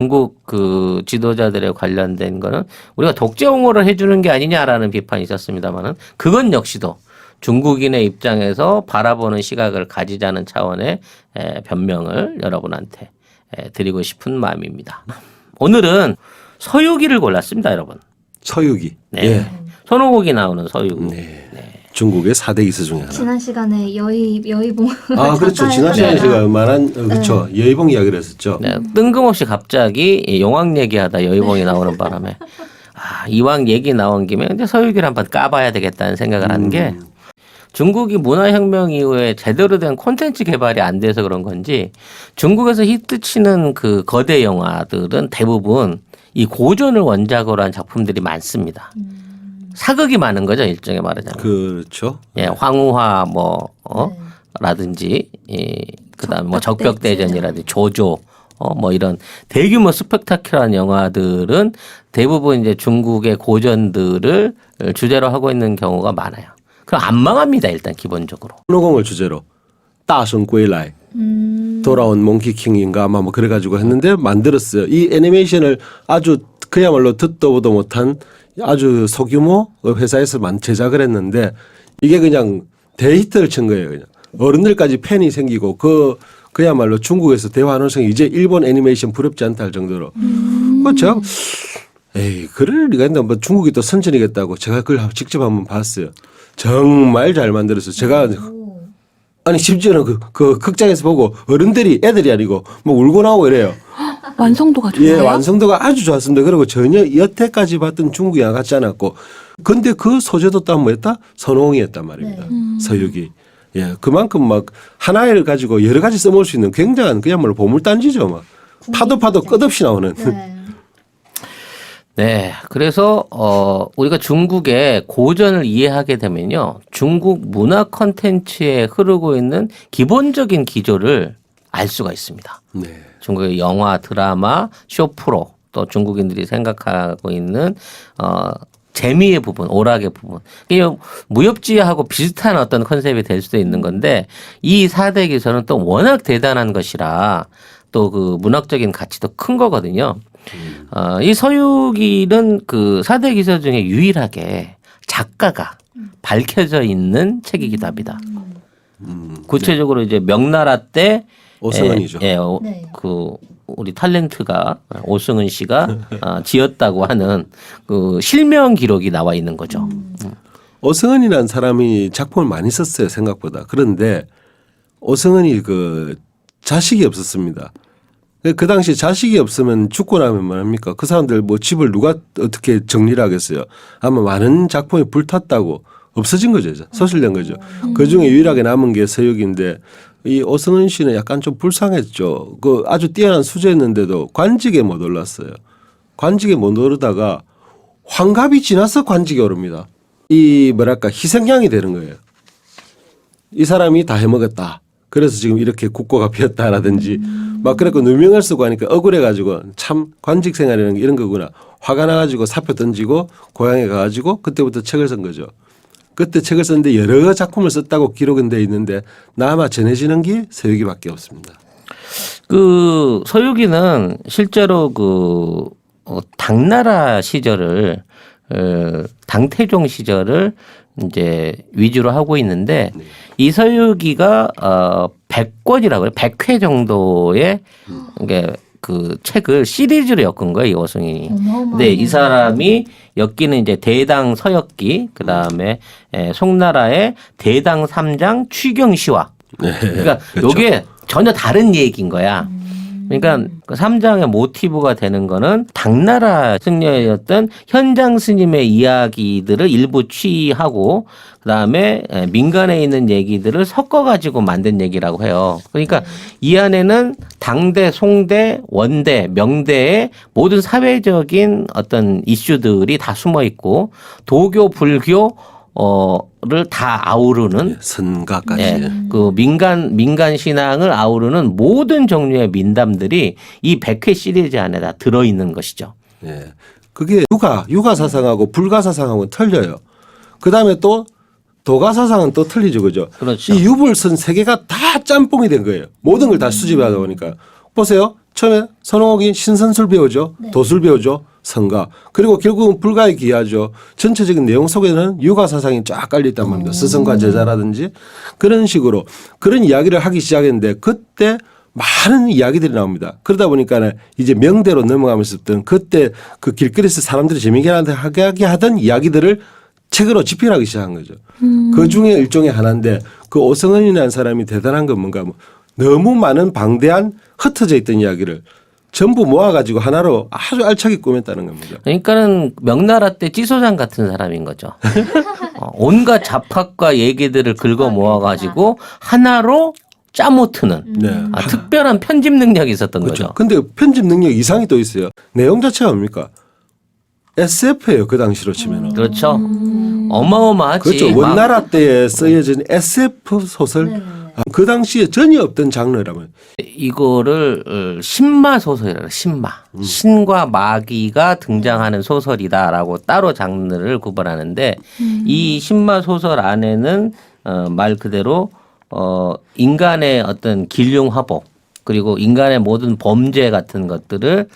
중국 그 지도자들에 관련된 거는 우리가 독재 옹호를 해주는 게 아니냐라는 비판이 있었습니다만은 그건 역시도 중국인의 입장에서 바라보는 시각을 가지자는 차원의 변명을 여러분한테 드리고 싶은 마음입니다. 오늘은 서유기를 골랐습니다, 여러분. 서유기. 네. 예. 손오공이 나오는 서유기. 네. 중국의 4대 기수 중에 하나. 지난 시간에 여의봉 아, 그렇죠. 지난 시간에 제가 말한 그렇죠. 여의봉 이야기를 했었죠. 네, 뜬금없이 갑자기 용왕 얘기하다 여의봉이 나오는 바람에 이왕 얘기 나온 김에 이제 서유기를 한번 까봐야 되겠다는 생각을 한 게 중국이 문화혁명 이후에 제대로 된 콘텐츠 개발이 안 돼서 그런 건지 중국에서 히트치는 그 거대 영화들은 대부분 이 고전을 원작으로 한 작품들이 많습니다. 사극이 많은 거죠, 일종의 말하자면. 그렇죠. 예, 황후화 라든지 그다음 뭐 적벽대전이라든지 조조 뭐 이런 대규모 스펙타클한 영화들은 대부분 이제 중국의 고전들을 주제로 하고 있는 경우가 많아요. 그럼 안 망합니다, 일단 기본적으로. 손오공을 주제로 따성归来 돌아온 몽키킹인가 아마 뭐 그래가지고 했는데 만들었어요. 이 애니메이션을 아주 그야말로 듣도 보도 못한 아주 소규모 회사에서 제작을 했는데 이게 그냥 대히트를 친 거예요. 그냥 어른들까지 팬이 생기고 그야말로 중국에서 대환원성이 이제 일본 애니메이션 부럽지 않다 할 정도로. 제가 그럴 리가 있나 뭐 중국이 또 선전이겠다고 제가 그걸 직접 한번 봤어요. 정말 잘 만들었어요. 제가 아니 심지어는 그 극장에서 보고 어른들이 애들이 아니고 뭐 울고 나오고 이래요. 완성도가 좋아요. 예, 완성도가 아주 좋았습니다. 그리고 전혀 여태까지 봤던 중국 영화 같지 않았고, 근데 그 소재도 또 뭐였다? 선홍이었단 말입니다. 서유기. 예, 그만큼 막 하나를 가지고 여러 가지 써먹을 수 있는 굉장한 그야말로 보물단지죠. 막 파도 끝없이 나오는. 네, 그래서 우리가 중국의 고전을 이해하게 되면요, 중국 문화 콘텐츠에 흐르고 있는 기본적인 기조를 알 수가 있습니다. 네. 중국의 영화, 드라마, 쇼프로 또 중국인들이 생각하고 있는 재미의 부분, 오락의 부분. 이게 무협지하고 비슷한 어떤 컨셉이 될 수도 있는 건데 이 4대 기서는 또 워낙 대단한 것이라 또 그 문학적인 가치도 큰 거거든요. 이 서유기는 그 4대 기서 중에 유일하게 작가가 밝혀져 있는 책이기도 합니다. 구체적으로 이제 명나라 때 오승은이죠. 그 우리 탤런트가 오승은 씨가 지었다고 하는 그 실명 기록이 나와 있는 거죠. 오승은이라는 사람이 작품을 많이 썼어요, 생각보다. 그런데 오승은이 그 자식이 없었습니다. 그 당시 자식이 없으면 죽고 나면 뭐합니까? 그 사람들 뭐 집을 누가 어떻게 정리를 하겠어요? 아마 많은 작품이 불탔다고 없어진 거죠. 소실된 거죠. 그 중에 유일하게 남은 게 서유기인데 이 오승은 씨는 약간 좀 불쌍했죠. 그 아주 뛰어난 수재였는데도 관직에 못 올랐어요. 관직에 못 오르다가 환갑이 지나서 관직에 오릅니다. 이 뭐랄까 희생양이 되는 거예요. 이 사람이 다 해먹었다. 그래서 지금 이렇게 국고가 피었다라든지 막 그래서 누명을 쓰고 하니까 억울해가지고 참 관직 생활이라는 게 이런 거구나. 화가 나가지고 사표 던지고 고향에 가가지고 그때부터 책을 쓴 거죠. 그때 책을 썼는데 여러 작품을 썼다고 기록은 돼 있는데 남아 전해지는 게 서유기밖에 없습니다. 그 서유기는 실제로 그 당나라 시절을 당태종 시절을 이제 위주로 하고 있는데 이 서유기가 100권이라고요. 100회 정도의 그 책을 시리즈로 엮은 거예요, 이 오승인이. 근데 이 사람이 엮기는 이제 대당 서역기, 그 다음에 송나라의 대당 3장 취경시화. 그러니까 그렇죠. 요게 전혀 다른 얘기인 거야. 그러니까 그 3장의 모티브가 되는 거는 당나라 승려였던 현장 스님의 이야기들을 일부 취하고 그다음에 민간에 있는 얘기들을 섞어가지고 만든 얘기라고 해요. 그러니까 이 안에는 당대, 송대, 원대, 명대의 모든 사회적인 어떤 이슈들이 다 숨어 있고 도교, 불교 를 다 아우르는 선가까지. 그 민간 신앙을 아우르는 모든 종류의 민담들이 이 100회 시리즈 안에 다 들어 있는 것이죠. 예. 그게 유가 사상하고 불가 사상하고는 틀려요. 그다음에 또 도가 사상은 또 틀리죠. 그죠? 그렇죠. 이 유불선 세 개가 다 짬뽕이 된 거예요. 모든 걸 다 수집하다 보니까. 보세요. 처음에 손오공이 신선술 배우죠. 네. 도술 배우죠. 성가. 그리고 결국은 불가에 기하죠. 전체적인 내용 속에는 육아 사상이 쫙 깔려있단 말입니다. 스승과 제자라든지 그런 식으로 그런 이야기를 하기 시작했는데 그때 많은 이야기들이 나옵니다. 그러다 보니까 이제 명대로 넘어가면서 어떤 그때 그 길거리에서 사람들이 재미있게 하게 하던 이야기들을 책으로 집필하기 시작한 거죠. 그 중에 일종의 하나인데 그 오성은이라는 사람이 대단한 건 뭔가 너무 많은 방대한 흩어져 있던 이야기를 전부 모아가지고 하나로 아주 알차게 꾸몄다는 겁니다. 그러니까는 명나라 때 찌소장 같은 사람인 거죠. 온갖 잡학과 얘기들을 긁어 모아가지고 하나로 짜못 트는 네. 특별한 편집 능력이 있었던 그렇죠. 거죠. 근데 편집 능력 이상이 또 있어요. 내용 자체가 뭡니까? SF예요. 그 당시로 치면은. 그렇죠. 어마어마하지. 그렇죠. 막 원나라 때에 쓰여진 SF 소설. 네. 그 당시에 전혀 없던 장르라면. 이거를 신마 소설이라 신마. 신과 마귀가 등장하는 소설이다라고 따로 장르를 구분하는데 이 신마 소설 안에는 말 그대로 인간의 어떤 길흉화복 그리고 인간의 모든 범죄 같은 것들을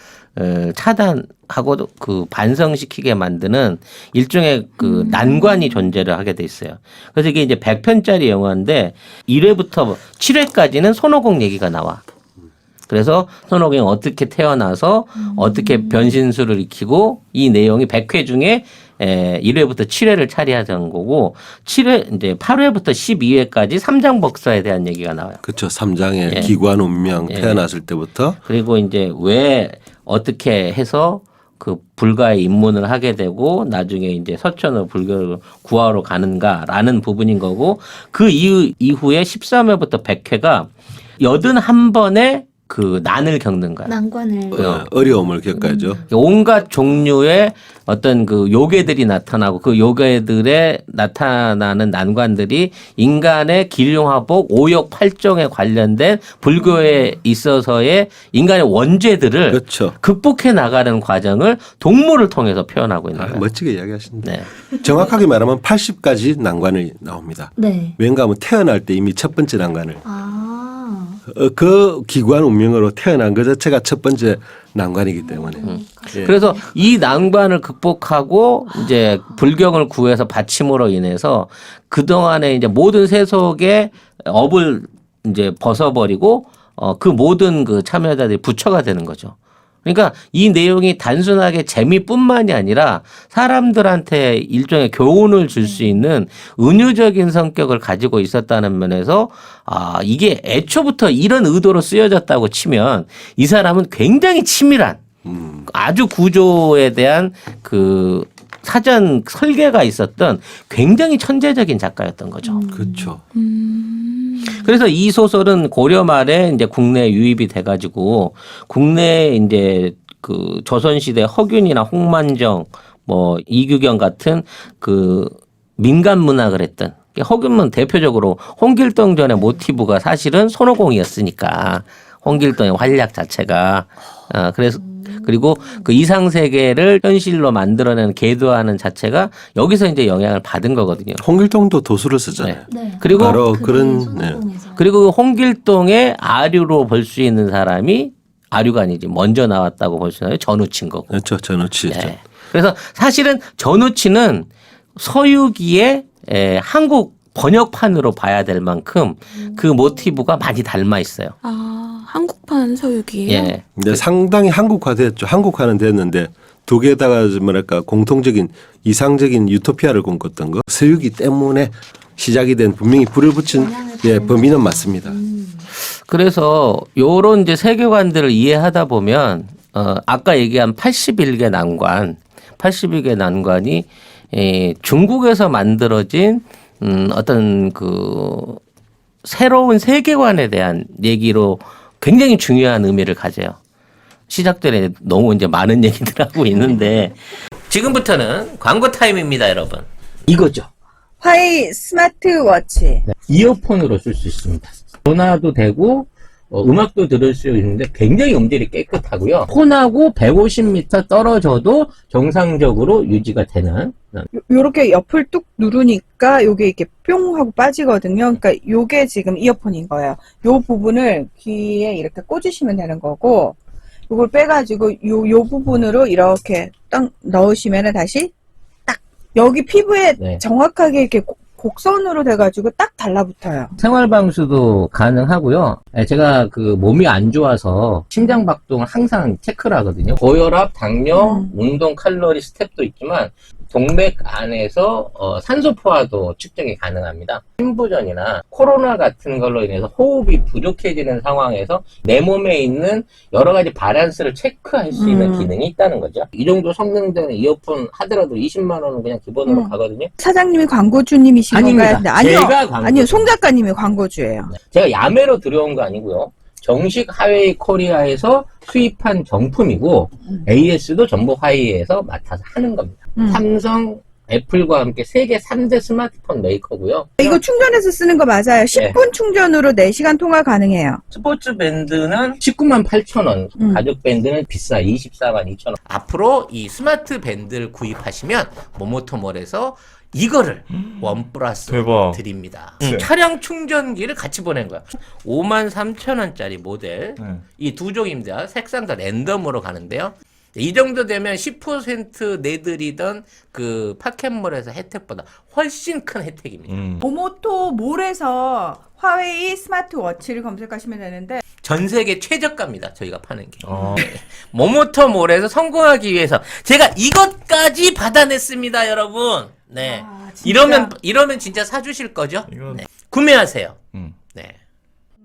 차단하고 그 반성시키게 만드는 일종의 그 난관이 존재를 하게 돼 있어요. 그래서 이게 이제 100편짜리 영화인데 1회부터 7회까지는 손오공 얘기가 나와. 그래서 손오공이 어떻게 태어나서 어떻게 변신술을 익히고 이 내용이 100회 중에 1회부터 7회를 차리하던 거고 7회 이제 8회부터 12회까지 삼장법사에 대한 얘기가 나와요. 그렇죠. 3장의 예. 기관 운명 예. 태어났을 때부터 그리고 이제 왜 어떻게 해서 그 불가에 입문을 하게 되고 나중에 이제 서천으로 불교를 구하러 가는가라는 부분인 거고 그 이후에 13회부터 100회가 81번의 그 난을 겪는 거야. 난관을 어려움을 겪어야죠. 온갖 종류의 어떤 그 요괴들이 나타나고 그 요괴들의 나타나는 난관들이 인간의 길흉화복 5욕 8종에 관련된 불교에 있어서의 인간의 원죄들을 그렇죠. 극복해 나가는 과정을 동물을 통해서 표현하고 있는 거예요. 멋지게 이야기하신다. 네. 정확하게 말하면 80가지 난관이 나옵니다. 네. 왠가 하면 태어날 때 이미 첫 번째 난관을 아. 그 기관 운명으로 태어난 것 자체가 첫 번째 난관이기 때문에. 예. 그래서 이 난관을 극복하고 이제 불경을 구해서 받침으로 인해서 그동안에 이제 모든 세속의 업을 이제 벗어버리고 그 모든 그 참여자들이 부처가 되는 거죠. 그러니까 이 내용이 단순하게 재미뿐만이 아니라 사람들한테 일종의 교훈을 줄 수 있는 은유적인 성격을 가지고 있었다는 면에서 이게 애초부터 이런 의도로 쓰여졌다고 치면 이 사람은 굉장히 치밀한 아주 구조에 대한 그 사전 설계가 있었던 굉장히 천재적인 작가였던 거죠. 그렇죠. 그래서 이 소설은 고려 말에 이제 국내에 유입이 돼가지고 국내에 이제 그 조선시대 허균이나 홍만정 뭐 이규경 같은 그 민간 문학을 했던 허균은 대표적으로 홍길동전의 모티브가 사실은 손오공이었으니까 홍길동의 활약 자체가 그래서 그리고 그 이상 세계를 현실로 만들어내는 계도하는 자체가 여기서 이제 영향을 받은 거거든요. 홍길동도 도수를 쓰잖아요. 네. 그리고 바로 그게 그런 손오공에서. 그리고 홍길동의 아류로 볼 수 있는 사람이 아류가 아니지 먼저 나왔다고 볼 수 있나요? 전우치인 거고. 그렇죠. 전우치죠. 네. 그래서 사실은 전우치는 서유기의 한국 번역판으로 봐야 될 만큼 그 모티브가 많이 닮아 있어요. 아, 한국판 서유기예요? 예. 근데 상당히 한국화됐죠. 한국화는 됐는데 두 개다가 뭐랄까 공통적인 이상적인 유토피아를 꿈꿨던 거 서유기 때문에 시작이 된 분명히 불을 붙인 범인은 맞습니다. 그래서 요런 이제 세계관들을 이해하다 보면 아까 얘기한 81개 난관, 81개 난관이 중국에서 만들어진 어떤 그 새로운 세계관에 대한 얘기로 굉장히 중요한 의미를 가져요. 시작 전에 너무 이제 많은 얘기들 하고 있는데 지금부터는 광고 타임입니다, 여러분. 이거죠. 화이 스마트워치. 이어폰으로 쓸 수 있습니다. 전화도 되고 음악도 들을 수 있는데 굉장히 음질이 깨끗하고요. 폰하고 150m 떨어져도 정상적으로 유지가 되는. 요렇게 옆을 뚝 누르니까 요게 이렇게 뿅 하고 빠지거든요. 그러니까 요게 지금 이어폰인 거예요. 요 부분을 귀에 이렇게 꽂으시면 되는 거고, 이걸 빼가지고 요 부분으로 이렇게 딱 넣으시면은 다시 딱 여기 피부에 네. 정확하게 이렇게 곡선으로 돼가지고 딱 달라붙어요. 생활방수도 가능하고요. 제가 그 몸이 안 좋아서 심장박동을 항상 체크를 하거든요. 고혈압, 당뇨, 운동 칼로리 스텝도 있지만 동맥 안에서 산소 포화도 측정이 가능합니다. 신부전이나 코로나 같은 걸로 인해서 호흡이 부족해지는 상황에서 내 몸에 있는 여러 가지 바란스를 체크할 수 있는 기능이 있다는 거죠. 이 정도 성능 되는 이어폰 하더라도 20만 원은 그냥 기본으로 가거든요. 사장님이 광고주님이신 아닙니다. 건가요? 아니요. 제가 광고주. 아니요. 송 작가님이 광고주예요. 제가 야매로 들여온 거 아니고요. 정식 하웨이 코리아에서 수입한 정품이고 AS도 전부 화웨이에서 맡아서 하는 겁니다. 삼성, 애플과 함께 세계 3대 스마트폰 메이커고요. 이거 충전해서 쓰는 거 맞아요. 10분 충전으로 4시간 통화 가능해요. 스포츠 밴드는 19만 8천 원, 가죽 밴드는 비싸 24만 2천 원. 앞으로 이 스마트 밴드를 구입하시면 모모토몰에서 이거를 원 플러스 대박. 드립니다. 네. 차량 충전기를 같이 보낸 거야. 5만 3천 원짜리 모델 네. 이 두 종입니다. 색상 다 랜덤으로 가는데요. 이 정도 되면 10% 내드리던 그 파켓몰에서 혜택보다 훨씬 큰 혜택입니다. 모모토 몰에서 화웨이 스마트워치를 검색하시면 되는데 전 세계 최저가입니다. 저희가 파는 게. 모모토 몰에서 성공하기 위해서 제가 이것까지 받아냈습니다, 여러분. 네. 아, 진짜. 이러면 진짜 사주실 거죠? 이건- 네. 구매하세요. 네.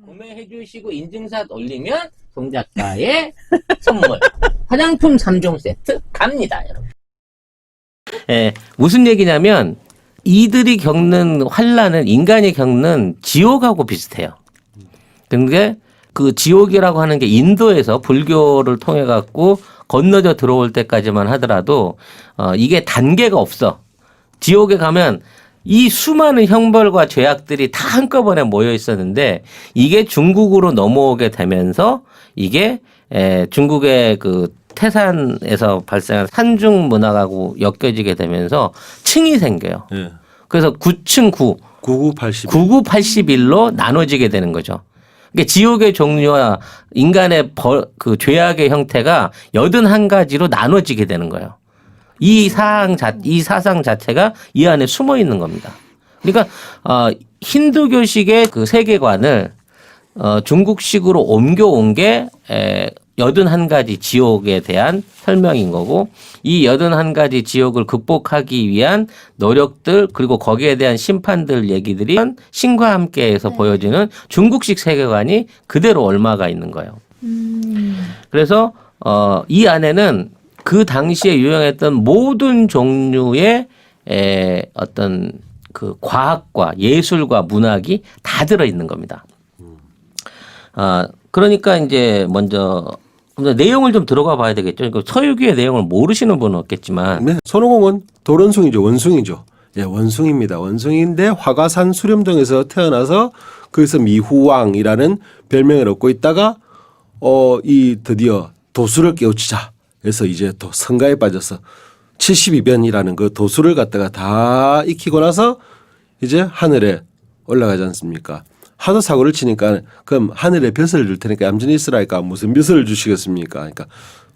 구매해 주시고 인증샷 올리면 송 작가의 선물 화장품 3종 세트 갑니다, 여러분. 예, 무슨 얘기냐면 이들이 겪는 환란은 인간이 겪는 지옥하고 비슷해요. 근데 그 지옥이라고 하는 게 인도에서 불교를 통해 갖고 건너져 들어올 때까지만 하더라도 이게 단계가 없어. 지옥에 가면 이 수많은 형벌과 죄악들이 다 한꺼번에 모여 있었는데 이게 중국으로 넘어오게 되면서 이게 중국의 그 태산에서 발생한 산중 문화하고 엮여지게 되면서 층이 생겨요. 예. 그래서 9층 9, 9980. 9981로 나눠지게 되는 거죠. 그러니까 지옥의 종류와 인간의 그 죄악의 형태가 81가지로 나눠지게 되는 거예요. 이 사상 자체가 이 안에 숨어 있는 겁니다. 그러니까 힌두교식의 그 세계관을 중국식으로 옮겨온 게 81가지 지옥에 대한 설명인 거고 이 81가지 지옥을 극복하기 위한 노력들 그리고 거기에 대한 심판들 얘기들이 신과 함께해서 보여지는 중국식 세계관이 그대로 옮아가 있는 거예요. 그래서 이 안에는 그 당시에 유행했던 모든 종류의 어떤 그 과학과 예술과 문학이 다 들어 있는 겁니다. 그러니까 이제 먼저 내용을 좀 들어가 봐야 되겠죠. 그러니까 서유기의 내용을 모르시는 분은 없겠지만 네. 손오공은 도론숭이죠. 원숭이죠. 예, 원숭이입니다. 원숭이인데 화가산 수렴동에서 태어나서 거기서 미후왕이라는 별명을 얻고 있다가 이 드디어 도수를 깨우치자. 그래서 이제 또 성가에 빠져서 72변이라는 그 도수를 갖다가 다 익히고 나서 이제 하늘에 올라가지 않습니까? 하도 사고를 치니까 그럼 하늘에 벼슬을 줄 테니까 얌전히 있으라니까 무슨 벼슬을 주시겠습니까? 그러니까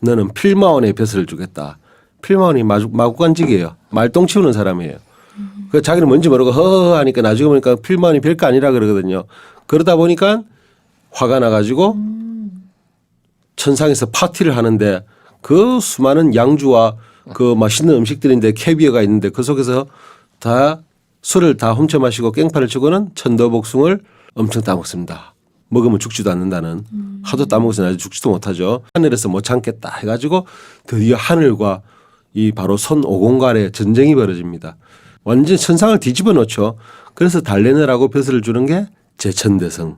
너는 필마원의 벼슬을 주겠다. 필마원이 마구간직이에요. 말똥 치우는 사람이에요. 그 자기는 뭔지 모르고 허허 하니까 나중에 보니까 필마원이 별거 아니라 그러거든요. 그러다 보니까 화가 나가지고 천상에서 파티를 하는데 그 수많은 양주와 그 맛있는 음식들인데 캐비어가 있는데 그 속에서 다 술을 다 훔쳐 마시고 깽판을 치고는 천도복숭을 엄청 따먹습니다. 먹으면 죽지도 않는다는 하도 따먹어서 아주 죽지도 못하죠. 하늘에서 못 참겠다 해가지고 드디어 하늘과 이 바로 손오공 간의 전쟁이 벌어집니다. 완전 천상을 뒤집어 놓죠. 그래서 달래느라고 벼슬을 주는 게 제천대성,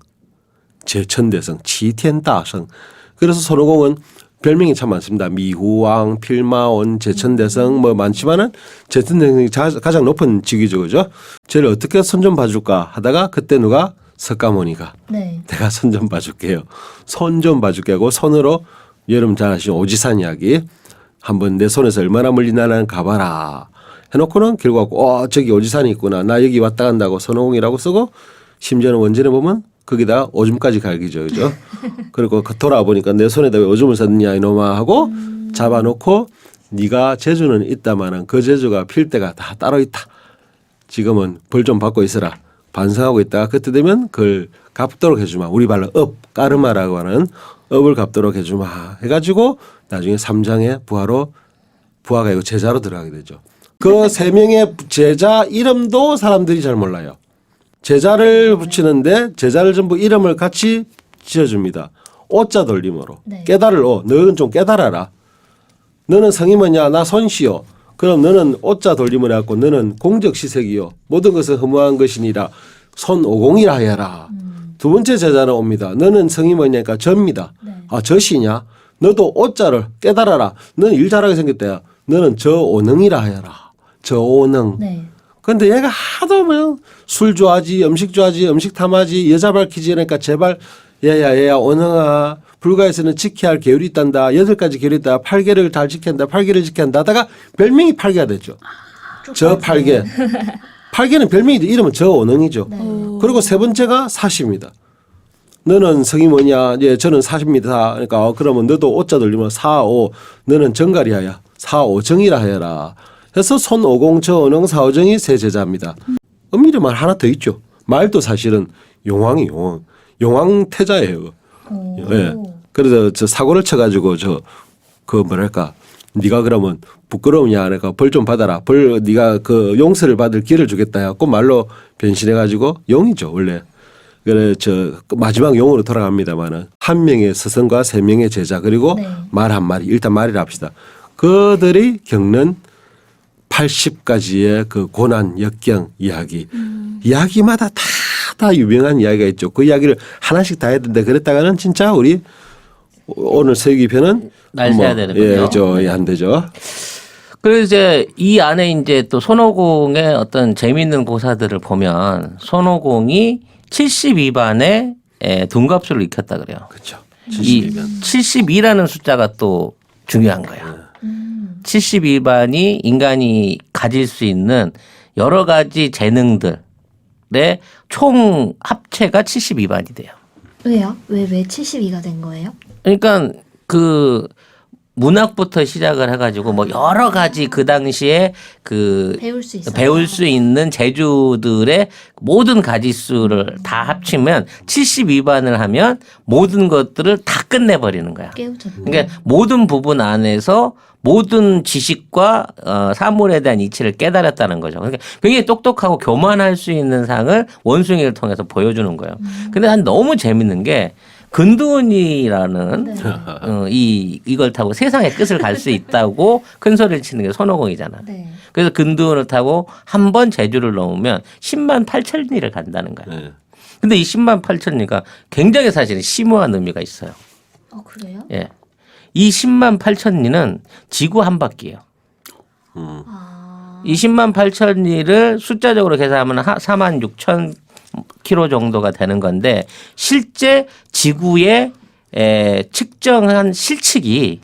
치텐다성. 그래서 손오공은 별명이 참 많습니다. 미후왕, 필마원, 제천대성 뭐 많지만은 제천대성이 가장 높은 직위죠, 그죠? 쟤를 어떻게 손 좀 봐줄까 하다가 그때 누가 석가모니가 네. 내가 손 좀 봐줄게요. 손 좀 봐줄게 하고 손으로 여러분 잘 아시는 오지산 이야기 한번 내 손에서 얼마나 멀리 나는 가봐라 해놓고는 결국 저기 오지산이 있구나 나 여기 왔다 간다고 손오공이라고 쓰고 심지어는 원전에 보면 거기다 오줌까지 갈기죠. 그죠? 그리고 돌아와 보니까 내 손에다 왜 오줌을 쌌느냐 이놈아 하고 잡아놓고 네가 재주는 있다마는 그 재주가 필 때가 다 따로 있다. 지금은 벌 좀 받고 있어라. 반성하고 있다가 그때 되면 그걸 갚도록 해주마. 우리 말로 까르마라고 하는 업을 갚도록 해주마. 해가지고 나중에 3장의 부하가 아니고 제자로 들어가게 되죠. 그 세 명의 제자 이름도 사람들이 잘 몰라요. 제자를 붙이는데 제자를 전부 이름을 같이 지어줍니다. 오자 돌림으로. 네. 깨달을 오. 너는 좀 깨달아라. 너는 성이 뭐냐? 나 손씨요. 그럼 너는 오자 돌림을 해갖고 너는 공적시색이요. 모든 것은 허무한 것이니라. 손오공이라 하여라. 두 번째 제자는 옵니다. 너는 성이 뭐냐니까 접니다. 네. 아 젖이냐? 너도 오자를 깨달아라. 너는 일 잘하게 생겼다. 너는 저오능이라 하여라. 저오능. 네. 근데 얘가 하도 뭐 술 좋아하지, 음식 좋아하지, 음식 탐하지, 여자 밝히지 그러니까 제발 얘야 오능아 불가에서는 지켜야 할 계율이 있단다. 8가지 계율이 있다. 8개를 잘 지켜야 한다. 8개를 지켜야 한다. 하다가 별명이 8개가 됐죠. 저 8개. 8개는 별명이 이름은 저오능이죠. 네. 그리고 세 번째가 사시입니다. 너는 성이 뭐냐? 예, 저는 사십니다. 그러니까 그러면 너도 오자 돌리면 사오. 너는 정갈이하야. 사오정이라 하여라. 해서 손오공, 저오능, 사오정이 세 제자입니다. 엄밀히 말 하나 더 있죠. 말도 사실은 용왕이 용왕태자예요. 예. 그래서 저 사고를 쳐가지고 그 뭐랄까 네가 그러면 부끄러우냐 그러니까 벌 좀 받아라. 벌 네가 그 용서를 받을 기회를 주겠다 해갖고 말로 변신해가지고 용이죠 원래. 그래 저 마지막 용으로 돌아갑니다만은 한 명의 스승과 3명의 제자 그리고 네. 말 한 마리 일단 말이라 합시다. 그들이 겪는 80가지의 그 고난 역경 이야기 이야기마다 다 유명한 이야기가 있죠. 그 이야기를 하나씩 다 해야 되는데 그랬다가는 진짜 우리 오늘 세기편은 날 새야 되는군요. 예, 안 되죠. 그래서 이제 이 안에 이제 또 손오공의 어떤 재미있는 고사들을 보면 손오공이 72반에 둔갑술을 익혔다 그래요. 그렇죠. 이 72라는 숫자가 또 중요한 거야. 72반이 인간이 가질 수 있는 여러 가지 재능들의 총 합체가 72반이 돼요. 왜요? 왜 72가 된 거예요? 그러니까 그 문학부터 시작을 해가지고 뭐 여러 가지 그 당시에 그 배울 수 있어요. 재주들의 모든 가지수를 다 합치면 72반을 하면 모든 것들을 다 끝내버리는 거야. 깨우쳤다. 그러니까 모든 부분 안에서 모든 지식과 사물에 대한 이치를 깨달았다는 거죠. 그러니까 굉장히 똑똑하고 교만할 수 있는 상을 원숭이를 통해서 보여주는 거예요. 근데 난 너무 재밌는 게 근두운이라는 네. 이걸 타고 세상의 끝을 갈 수 있다고 큰 소리를 치는 게 손오공이잖아. 네. 그래서 근두운을 타고 한 번 제주를 넘으면 10만 8천 리를 간다는 거야. 네. 근데 이 10만 8천 리가 굉장히 사실은 심오한 의미가 있어요. 그래요? 예. 이 10만 8천 리는 지구 한 바퀴예요. 아. 이 10만 8천 리를 숫자적으로 계산하면 4만 6천 킬로 정도가 되는 건데 실제 지구의 측정한 실측이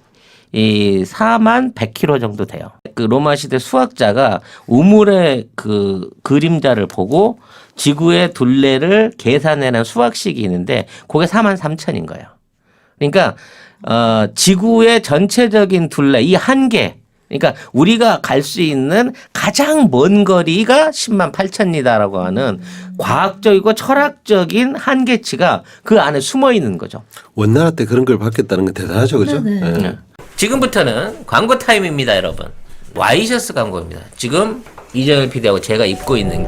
이 4만 100킬로 정도 돼요. 그 로마 시대 수학자가 우물의 그 그림자를 보고 지구의 둘레를 계산해낸 수학식이 있는데 그게 4만 3천인 거예요. 그러니까 지구의 전체적인 둘레 이 한 개 그러니까 우리가 갈 수 있는 가장 먼 거리가 10만 8천리다라고 하는 과학적이고 철학적인 한계치가 그 안에 숨어 있는 거죠. 원나라 때 그런 걸 받겠다는 건 대단하죠, 그죠? 네네. 네. 지금부터는 광고 타임입니다, 여러분. 와이셔츠 광고입니다. 지금 이정일 PD하고 제가 입고 있는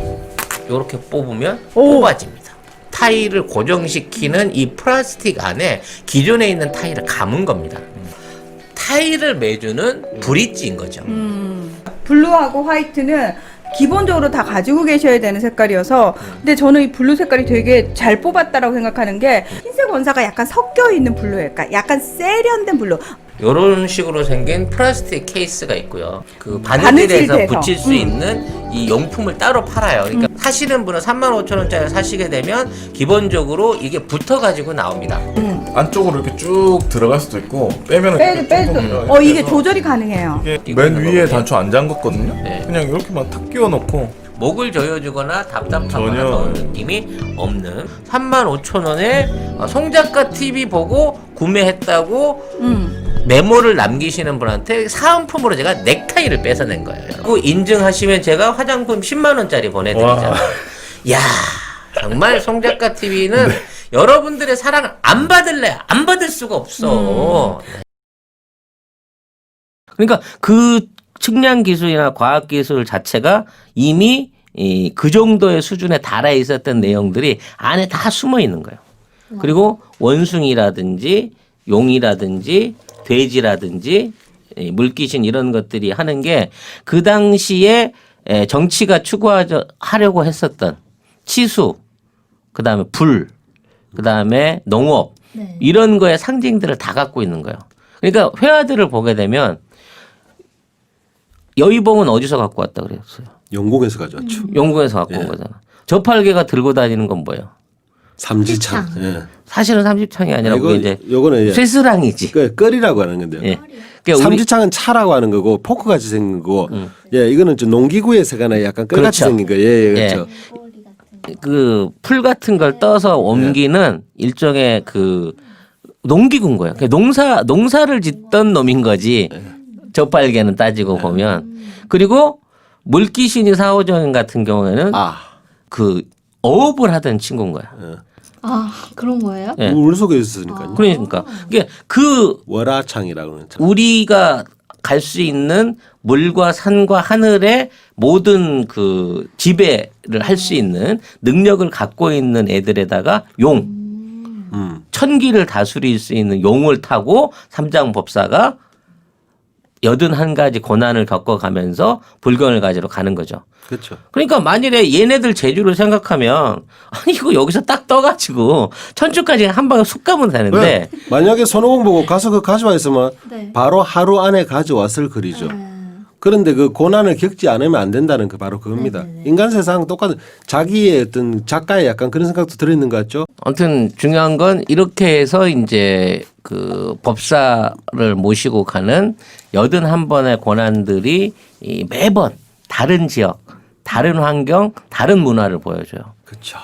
이렇게 뽑으면 뽑아집니다. 타일을 고정시키는 이 플라스틱 안에 기존에 있는 타일을 감은 겁니다. 타일을 매주는 브릿지인 거죠. 블루하고 화이트는 기본적으로 다 가지고 계셔야 되는 색깔이어서 근데 저는 이 블루 색깔이 되게 잘 뽑았다라고 생각하는 게 흰색 원사가 약간 섞여 있는 블루예요. 그러니까 약간 세련된 블루. 이런 식으로 생긴 플라스틱 케이스가 있고요. 그 바느질돼서. 바느질에서 붙일 수 있는 이 용품을 따로 팔아요. 그러니까 사시는 분은 35,000원짜리 사시게 되면 기본적으로 이게 붙어가지고 나옵니다. 안쪽으로 이렇게 쭉 들어갈 수도 있고 빼면은 빼도 이게 조절이 가능해요. 이게 맨 위에 단추 안 잠갔거든요. 네. 그냥 이렇게만 탁 끼워 놓고 목을 조여주거나 답답하거나 전혀. 그런 느낌이 없는 35,000원에 송작가 TV 보고 구매했다고 메모를 남기시는 분한테 사은품으로 제가 넥타이를 뺏어낸 거예요. 그 인증하시면 제가 화장품 10만 원짜리 보내드리잖아요. 야 정말 송작가 TV는 여러분들의 사랑을 안 받을래 안 받을 수가 없어. 그러니까 그 측량 기술이나 과학 기술 자체가 이미 그 정도의 수준에 달해 있었던 내용들이 안에 다 숨어 있는 거예요. 그리고 원숭이라든지 용이라든지 돼지라든지 물귀신 이런 것들이 하는 게 그 당시에 정치가 추구하려고 했었던 치수, 그다음에 불, 그다음에 농업 네. 이런 거의 상징들을 다 갖고 있는 거예요. 그러니까 회화들을 보게 되면 여의봉은 어디서 갖고 왔다 그랬어요? 영국에서 가져왔죠. 영국에서 갖고 예. 온 거잖아. 저팔계가 들고 다니는 건 뭐예요? 삼지창. 예. 사실은 삼지창이 아니라 이거 그게 이제 요거는 쇠스랑이지. 그 끓이라고 하는 건데요. 예. 그러니까 우리 삼지창은 차라고 하는 거고 포크 같이 생긴 거고, 예, 이거는 좀 농기구에서 가나 약간 끌같이 그렇죠. 생긴 거, 예, 그렇죠. 그 풀 같은 걸 떠서 옮기는 일종의 그 농기구인 거예요. 그러니까 농사를 짓던 놈인 거지. 저빨개는 따지고 보면. 그리고 물귀신이 사오정 같은 경우에는 그 어업을 하던 친구인 거야. 아 그런 거예요? 예. 물 속에 있으니까요. 그러니까 이게 그 월화창이라고 하는 창. 우리가 갈 수 있는 물과 산과 하늘의 모든 그 지배를 할 수 있는 능력을 갖고 있는 애들에다가 용, 천기를 다스릴 수 있는 용을 타고 삼장법사가 81가지 고난을 겪어가면서 불견을 가지러 가는 거죠. 그렇죠. 그러니까 만일에 얘네들 재주를 생각하면 아니 이거 여기서 딱 떠가지고 천주까지 한 방에 쑥 가면 되는데 네. 만약에 손오공 보고 가서 그 가져와 있으면 네. 바로 하루 안에 가져왔을 거리죠. 그런데 그 고난을 겪지 않으면 안 된다는 그 바로 그겁니다. 인간 세상 똑같은 자기의 어떤 작가의 약간 그런 생각도 들어있는 것 같죠. 아무튼 중요한 건 이렇게 해서 이제 그 법사를 모시고 가는 81번의 고난들이 이 매번 다른 지역, 다른 환경, 다른 문화를 보여줘요. 그렇죠.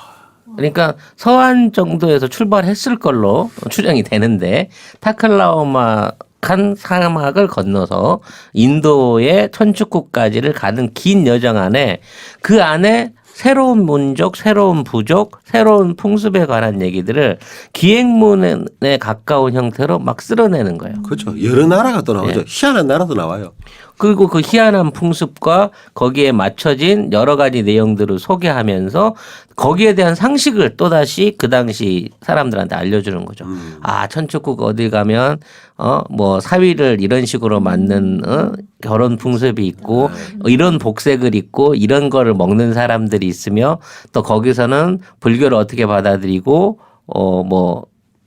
그러니까 서한 정도에서 출발했을 걸로 추정이 되는데 타클라오마칸 사막을 건너서 인도의 천축국까지를 가는 긴 여정 안에 그 안에 새로운 민족, 새로운 부족, 새로운 풍습에 관한 얘기들을 기행문에 가까운 형태로 막 쓸어내는 거예요. 그렇죠. 여러 나라가 또 나오죠. 희한한 나라도 나와요. 그리고 그 희한한 풍습과 거기에 맞춰진 여러 가지 내용들을 소개하면서 거기에 대한 상식을 또다시 그 당시 사람들한테 알려주는 거죠. 아, 천축국 어디 가면 뭐 사위를 이런 식으로 맞는 결혼 풍습이 있고 이런 복색을 입고 이런 거를 먹는 사람들이 있으며 또 거기서는 불교를 어떻게 받아들이고 뭐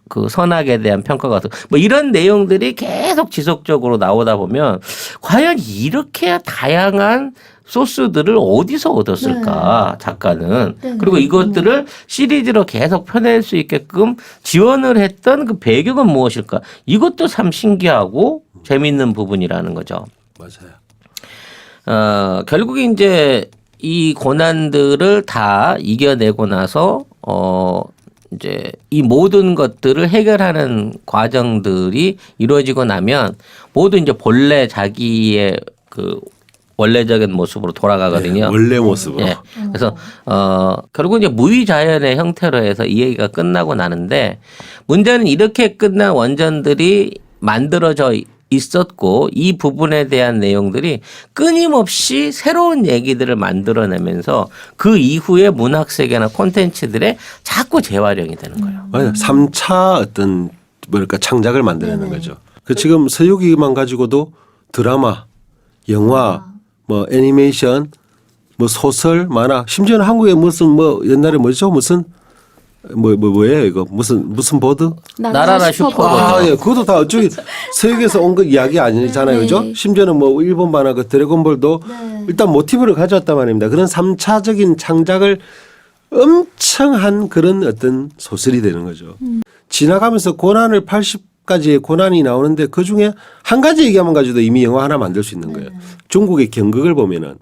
그 선악에 대한 평가 같은 뭐 이런 내용들이 계속 지속적으로 나오다 보면 과연 이렇게 다양한 소스들을 어디서 얻었을까 작가는 그리고 이것들을 시리즈로 계속 펴낼 수 있게끔 지원을 했던 그 배경은 무엇일까 이것도 참 신기하고 재미있는 부분이라는 거죠. 맞아요. 결국에 이제 이 고난들을 다 이겨내고 나서 이제 이 모든 것들을 해결하는 과정들이 이루어지고 나면 모두 이제 본래 자기의 그 원래적인 모습으로 돌아가거든요. 네, 원래 모습으로. 예. 그래서 결국 이제 무위자연의 형태로 해서 이 얘기가 끝나고 나는데 문제는 이렇게 끝난 원전들이 만들어져 있었고 이 부분에 대한 내용들이 끊임없이 새로운 얘기들을 만들어내면서 그 이후의 문학 세계나 콘텐츠들에 자꾸 재활용이 되는 거예요. 맞아요. 3차 어떤 뭐랄까 창작을 만들어내는 거죠. 그 지금 서유기만 가지고도 드라마, 영화, 뭐 애니메이션, 뭐 소설, 만화, 심지어는 한국에 무슨 뭐 옛날에 뭐죠? 무슨 뭐예요 이거 무슨 보드? 나라라 슈퍼보드. 아, 예, 그것도 다 어쩌기 서역에서 온 거 이야기 아니잖아요, 그죠? 심지어는 뭐 일본 만화 그 드래곤볼도 일단 모티브를 가져왔단 말입니다. 그런 3차적인 창작을 엄청 한 그런 어떤 소설이 되는 거죠. 지나가면서 고난을 80가지의 고난이 나오는데 그 중에 한 가지 얘기하면 가지고도 이미 영화 하나 만들 수 있는 거예요. 중국의 경극을 보면은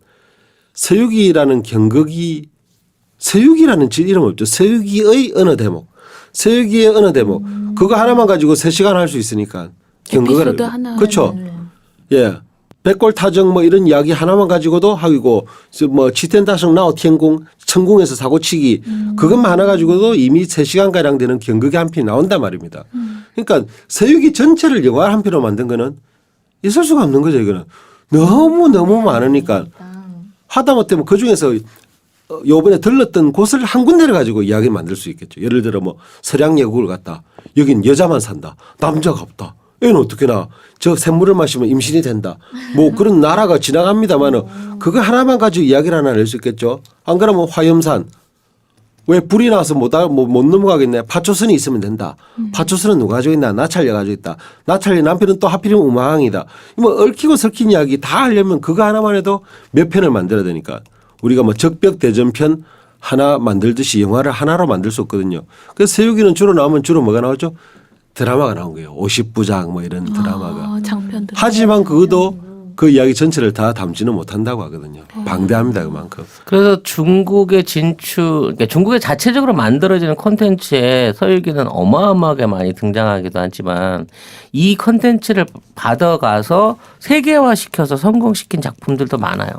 서유기라는 경극이 서유기라는 이름 없죠. 서유기의 어느 대목. 서유기의 어느 대목. 그거 하나만 가지고 3시간 할 수 있으니까. 에피소드 하나. 그렇죠. 예. 백골타정 뭐 이런 이야기 하나만 가지고도 하고 뭐 치텐다성 나오天宫 천궁에서 사고치기 그것만 하나 가지고도 이미 3시간 가량 되는 경극이 한 편이 나온단 말입니다. 그러니까 서유기 전체를 영화 한 편으로 만든 거는 있을 수가 없는 거죠. 이거는 너무 많으니까 하다못해 뭐 그중에서 요번에 들렀던 곳을 한 군데를 가지고 이야기를 만들 수 있겠죠. 예를 들어 뭐 서량예국을 갔다. 여긴 여자만 산다. 남자가 없다. 얘는 어떻게 나? 저 샘물을 마시면 임신이 된다. 뭐 그런 나라가 지나갑니다만은 그거 하나만 가지고 이야기를 하나 낼 수 있겠죠. 안 그러면 화염산. 왜 불이 나서 못 넘어가겠네. 파초선이 있으면 된다. 파초선은 누가 가지고 있나? 나찰리가 가지고 있다. 나찰리 남편은 또 하필이면 우마항이다. 뭐 얽히고 설킨 이야기 다 하려면 그거 하나만 해도 몇 편을 만들어야 되니까. 우리가 뭐 적벽대전편 하나 만들듯이 영화를 하나로 만들 수 없거든요. 그래서 서유기는 주로 나오면 주로 뭐가 나오죠? 드라마가 나온 거예요. 50부작 뭐 이런 드라마가. 장편 드라마. 하지만 그것도 그 이야기 전체를 다 담지는 못한다고 하거든요. 방대합니다. 그만큼. 그래서 중국의 진출, 그러니까 중국에 자체적으로 만들어지는 콘텐츠에 서유기는 어마어마하게 많이 등장하기도 하지만 이 콘텐츠를 받아가서 세계화시켜서 성공시킨 작품들도 많아요.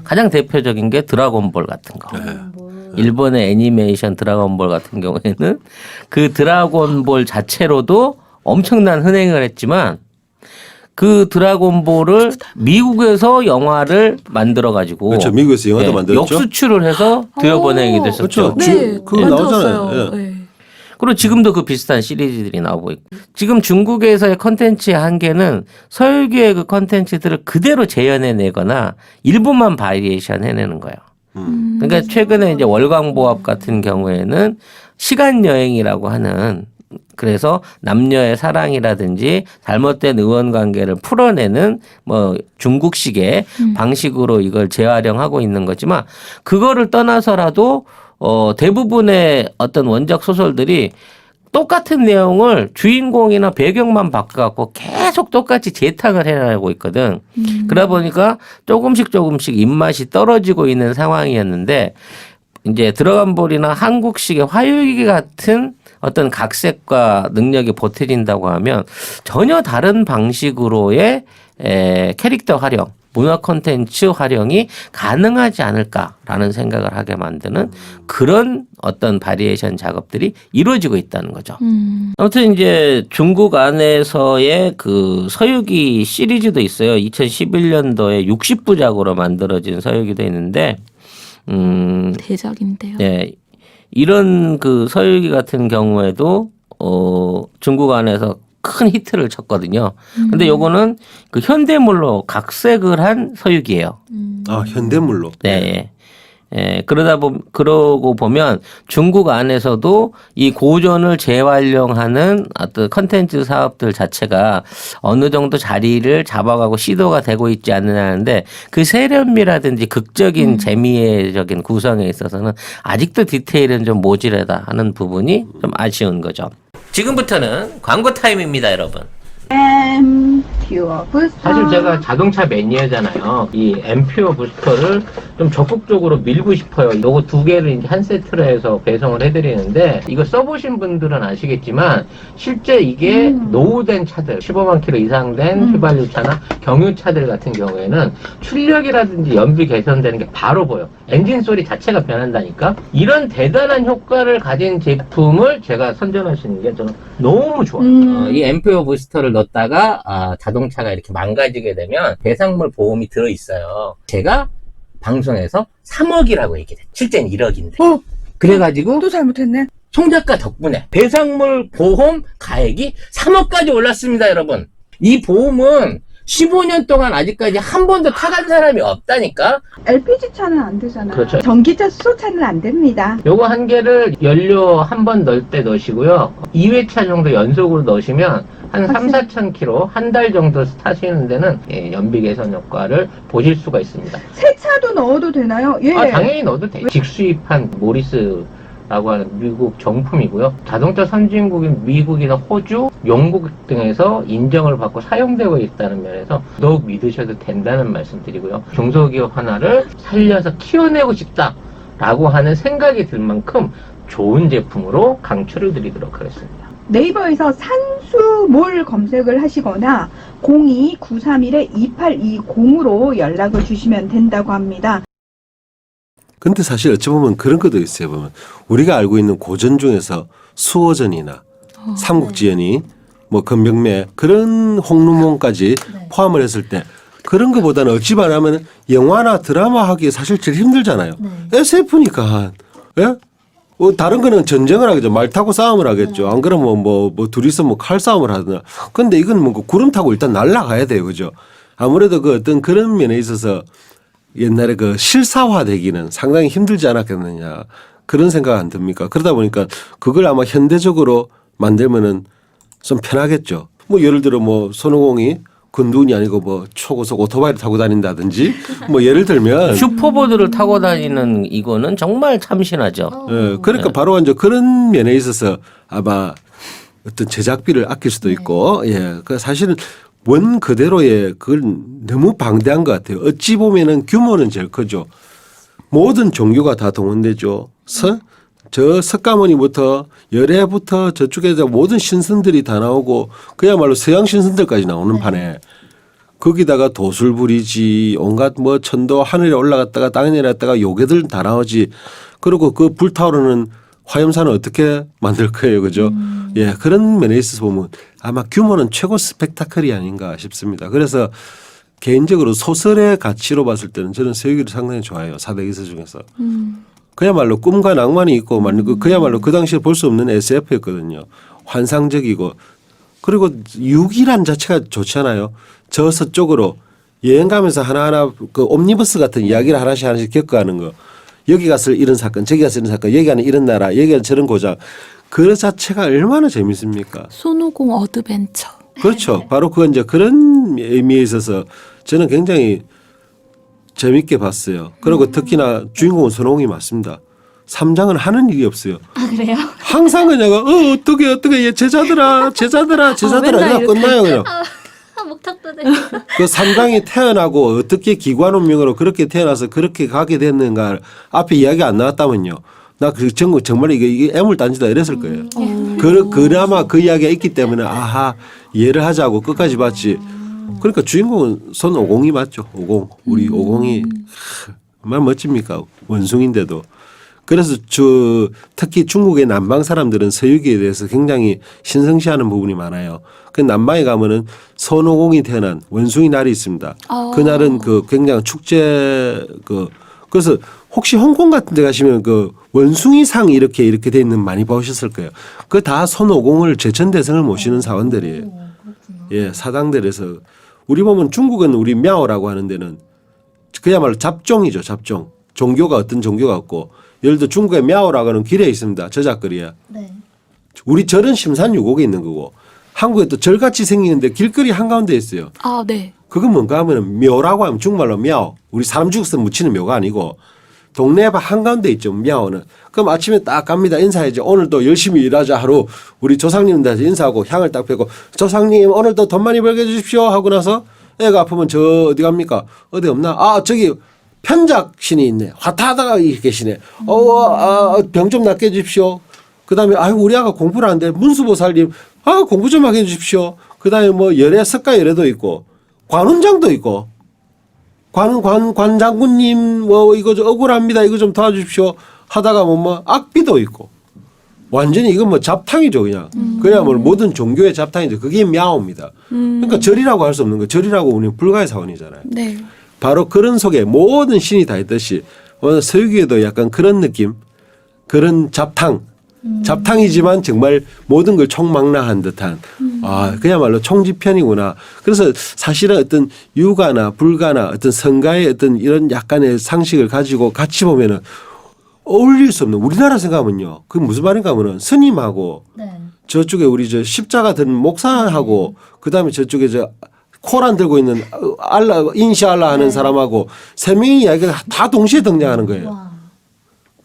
가장 대표적인 게 드라곤볼 같은 거. 일본의 애니메이션 드라곤볼 같은 경우에는 그 드라곤볼 자체로도 엄청난 흥행을 했지만 그 드라곤볼을 미국에서 영화를 만들어 가지고 그렇죠. 미국에서 영화도 만들었죠. 역수출을 해서 들여보내기도 했었죠. 그렇죠. 네, 그거 나오잖아요. 예. 네. 그리고 지금도 그 비슷한 시리즈들이 나오고 있고 지금 중국에서의 컨텐츠의 한계는 서유기의 그 컨텐츠들을 그대로 재현해내거나 일부만 바리에이션 해내는 거예요. 그러니까 최근에 이제 월광보합 같은 경우에는 시간 여행이라고 하는 그래서 남녀의 사랑이라든지 잘못된 의원 관계를 풀어내는 뭐 중국식의 방식으로 이걸 재활용하고 있는 거지만 그거를 떠나서라도 대부분의 어떤 원작 소설들이 똑같은 내용을 주인공이나 배경만 바꿔갖고 계속 똑같이 재탕을 해나가고 있거든. 그러다 보니까 조금씩 입맛이 떨어지고 있는 상황이었는데 이제 드라곤볼이나 한국식의 화유기 같은 어떤 각색과 능력이 보태진다고 하면 전혀 다른 방식으로의 캐릭터 활용, 문화 콘텐츠 활용이 가능하지 않을까라는 생각을 하게 만드는 그런 어떤 바리에이션 작업들이 이루어지고 있다는 거죠. 아무튼 이제 중국 안에서의 그 서유기 시리즈도 있어요. 2011년도에 60부작으로 만들어진 서유기도 있는데 대작인데요. 네. 이런 그 서유기 같은 경우에도 중국 안에서 큰 히트를 쳤거든요. 근데 요거는 그 현대물로 각색을 한 서유기예요. 아, 현대물로. 네. 예, 그러고 보면 중국 안에서도 이 고전을 재활용하는 어떤 컨텐츠 사업들 자체가 어느 정도 자리를 잡아가고 시도가 되고 있지 않느냐는데 그 세련미라든지 극적인 재미적인 구성에 있어서는 아직도 디테일은 좀 모자라다 하는 부분이 좀 아쉬운 거죠. 지금부터는 광고 타임입니다, 여러분. 퓨어 부스터. 사실 제가 자동차 매니아잖아요. 이 앰퓨어 부스터를 좀 적극적으로 밀고 싶어요. 요거 두 개를 이제 한 세트로 해서 배송을 해드리는데 이거 써보신 분들은 아시겠지만 실제 이게 노후된 차들 15만 킬로 이상 된 휘발유차나 경유차들 같은 경우에는 출력이라든지 연비 개선되는 게 바로 보여. 엔진 소리 자체가 변한다니까. 이런 대단한 효과를 가진 제품을 제가 선전하시는 게 저는 너무 좋아요. 이 앰퓨어 부스터를 넣었다가 자동차가 이렇게 망가지게 되면 배상물 보험이 들어있어요. 제가 방송에서 3억이라고 얘기해. 실제는 1억인데. 그래가지고 또 잘못했네. 송 작가 덕분에 배상물 보험 가액이 3억까지 올랐습니다, 여러분. 이 보험은 15년 동안 아직까지 한 번도 타간 사람이 없다니까. LPG 차는 안 되잖아요. 그렇죠. 전기차 수소차는 안 됩니다. 요거 한 개를 연료 한 번 넣을 때 넣으시고요. 2회차 정도 연속으로 넣으시면 한 3, 4천 킬로 한 달 정도 타시는 데는 연비 개선 효과를 보실 수가 있습니다. 새 차도 넣어도 되나요? 예. 당연히 넣어도 돼. 직수입한 모리스 라고 하는 미국 정품이고요. 자동차 선진국인 미국이나 호주, 영국 등에서 인정을 받고 사용되고 있다는 면에서 더욱 믿으셔도 된다는 말씀드리고요. 중소기업 하나를 살려서 키워내고 싶다라고 하는 생각이 들 만큼 좋은 제품으로 강추를 드리도록 하겠습니다. 네이버에서 산수몰 검색을 하시거나 02-931-2820으로 연락을 주시면 된다고 합니다. 근데 사실 어찌 보면 그런 것도 있어요. 보면 우리가 알고 있는 고전 중에서 수호전이나 삼국지연이 뭐 건병매 그런 홍루몬까지 포함을 했을 때 그런 것보다는 어찌 말하면 영화나 드라마 하기 사실 제일 힘들잖아요. SF니까. 예? 다른 거는 전쟁을 하겠죠. 말 타고 싸움을 하겠죠. 안 그러면 뭐 둘이서 뭐 칼 싸움을 하거나. 근데 이건 뭐 구름 타고 일단 날아가야 돼요. 그죠? 아무래도 그 어떤 그런 면에 있어서 옛날에 그 실사화되기는 상당히 힘들지 않았겠느냐. 그런 생각 안 듭니까? 그러다 보니까 그걸 아마 현대적으로 만들면은 좀 편하겠죠. 뭐 예를 들어 뭐 손오공이 근둔이 아니고 뭐 초고속 오토바이를 타고 다닌다든지 뭐 예를 들면 슈퍼보드를 타고 다니는 이거는 정말 참신하죠. 예, 그러니까 바로 이제 그런 면에 있어서 아마 어떤 제작비를 아낄 수도 있고 예, 그 사실은 원 그대로의 그걸 너무 방대한 것 같아요. 어찌 보면은 규모는 제일 크죠. 모든 종교가 다 동원되죠. 저 석가모니부터 열애부터 저쪽에서 모든 신선들이 다 나오고 그야말로 서양 신선들까지 나오는 판에 거기다가 도술 부리지 온갖 뭐 천도 하늘에 올라갔다가 땅에 내려갔다가 요괴들 다 나오지. 그리고 그 불타오르는 화염산은 어떻게 만들 거예요. 그죠? 예, 그런 면에 있어서 보면 아마 규모는 최고 스펙타클이 아닌가 싶습니다. 그래서 개인적으로 소설의 가치로 봤을 때는 저는 서유기를 상당히 좋아해요. 사대기서 중에서. 그야말로 꿈과 낭만이 있고 그야말로 그 당시에 볼 수 없는 SF였거든요. 환상적이고 그리고 유기란 자체가 좋잖아요. 저 서쪽으로 여행 가면서 하나하나 그 옴니버스 같은 이야기를 하나씩 겪어가는 거. 여기 가서 이런 사건, 저기 가서 이런 사건, 여기 가는 이런 나라, 여기 가는 저런 고장. 그 자체가 얼마나 재밌습니까? 손오공 어드벤처. 그렇죠. 바로 그건 이제 그런 의미에 있어서 저는 굉장히 재밌게 봤어요. 그리고 특히나 주인공은 손오공이 맞습니다. 3장은 하는 일이 없어요. 아 그래요? 항상 그냥 어떻게 얘 제자들아 이러고 끝나요 그냥. 목탁도 돼. 그 3장이 태어나고 어떻게 기관 운명으로 그렇게 태어나서 그렇게 가게 됐는가 앞에 이야기 안 나왔다면요. 나 그 정말 이게 애물단지다 이랬을 거예요. 그나마 그 이야기가 있기 때문에 아하 이해를 하자고 끝까지 봤지. 그러니까 주인공은 손오공이 맞죠. 오공. 우리 오공이 얼마나 멋집니까. 원숭인데도. 그래서 특히 중국의 남방 사람들은 서유기에 대해서 굉장히 신성시하는 부분이 많아요. 그 남방에 가면은 손오공이 태어난 원숭이 날이 있습니다. 그날은 그 굉장히 축제 그래서 혹시 홍콩 같은 데 가시면 그 원숭이상 이렇게 돼 있는 많이 보셨을 거예요. 그 다 손오공을 제천대성을 모시는 사원들이에요. 예, 사당들에서 우리 보면 중국은 우리 мя오라고 하는 데는 그야말로 잡종이죠. 잡종. 종교가 어떤 종교가 없고 예를 들어 중국의 мя오라고 하는 길에 있습니다. 저작거리에. 네. 우리 절은 심산유곡에 있는 거고 한국에 또 절같이 생기는데 길거리 한가운데 있어요. 아, 네. 그건 뭔가 하면 묘라고 하면 중국말로 мя오. 우리 사람 죽어서 묻히는 묘가 아니고 동네 한가운데 있죠. мя오는. 그럼 아침에 딱 갑니다. 인사해야지. 오늘도 열심히 일하자 하루 우리 조상님들한테 인사하고 향을 딱 펴고 조상님 오늘도 돈 많이 벌게 해주십시오 하고 나서 애가 아프면 저 어디 갑니까? 어디 없나? 아 저기 편작신이 있네. 화타다가 계시네. 병 좀 낫게 해주십시오. 그다음에 아유 우리 아가 공부를 안 돼. 문수보살님 공부 좀 하게 해주십시오. 그다음에 뭐 열애 석가 열애도 있고 관운장도 있고 관장군님 뭐 이거 좀 억울합니다. 이거 좀 도와주십시오. 하다가 뭐 악비도 있고 완전히 이건 뭐 잡탕이죠 그냥. 그야말로 모든 종교의 잡탕이죠. 그게 мя오입니다. 그러니까 절이라고 할 수 없는 거. 절이라고 우리는 불가의 사원이잖아요. 네. 바로 그런 속에 모든 신이 다 있듯이 오늘 서유기에도 약간 그런 느낌, 그런 잡탕이지만 정말 모든 걸 총망라한 듯한 그야말로 총지편이구나. 그래서 사실은 어떤 유가나 불가나 어떤 성가의 어떤 이런 약간의 상식을 가지고 같이 보면은 어울릴 수 없는 우리나라 생각하면요. 그게 무슨 말인가 하면은 스님하고 네. 저쪽에 우리 저 십자가 든 목사하고 그다음에 저쪽에 저 코란 들고 있는 알라 인시알라 하는 사람하고 세 명의 이야기가 다 동시에 등장하는 거예요. 와.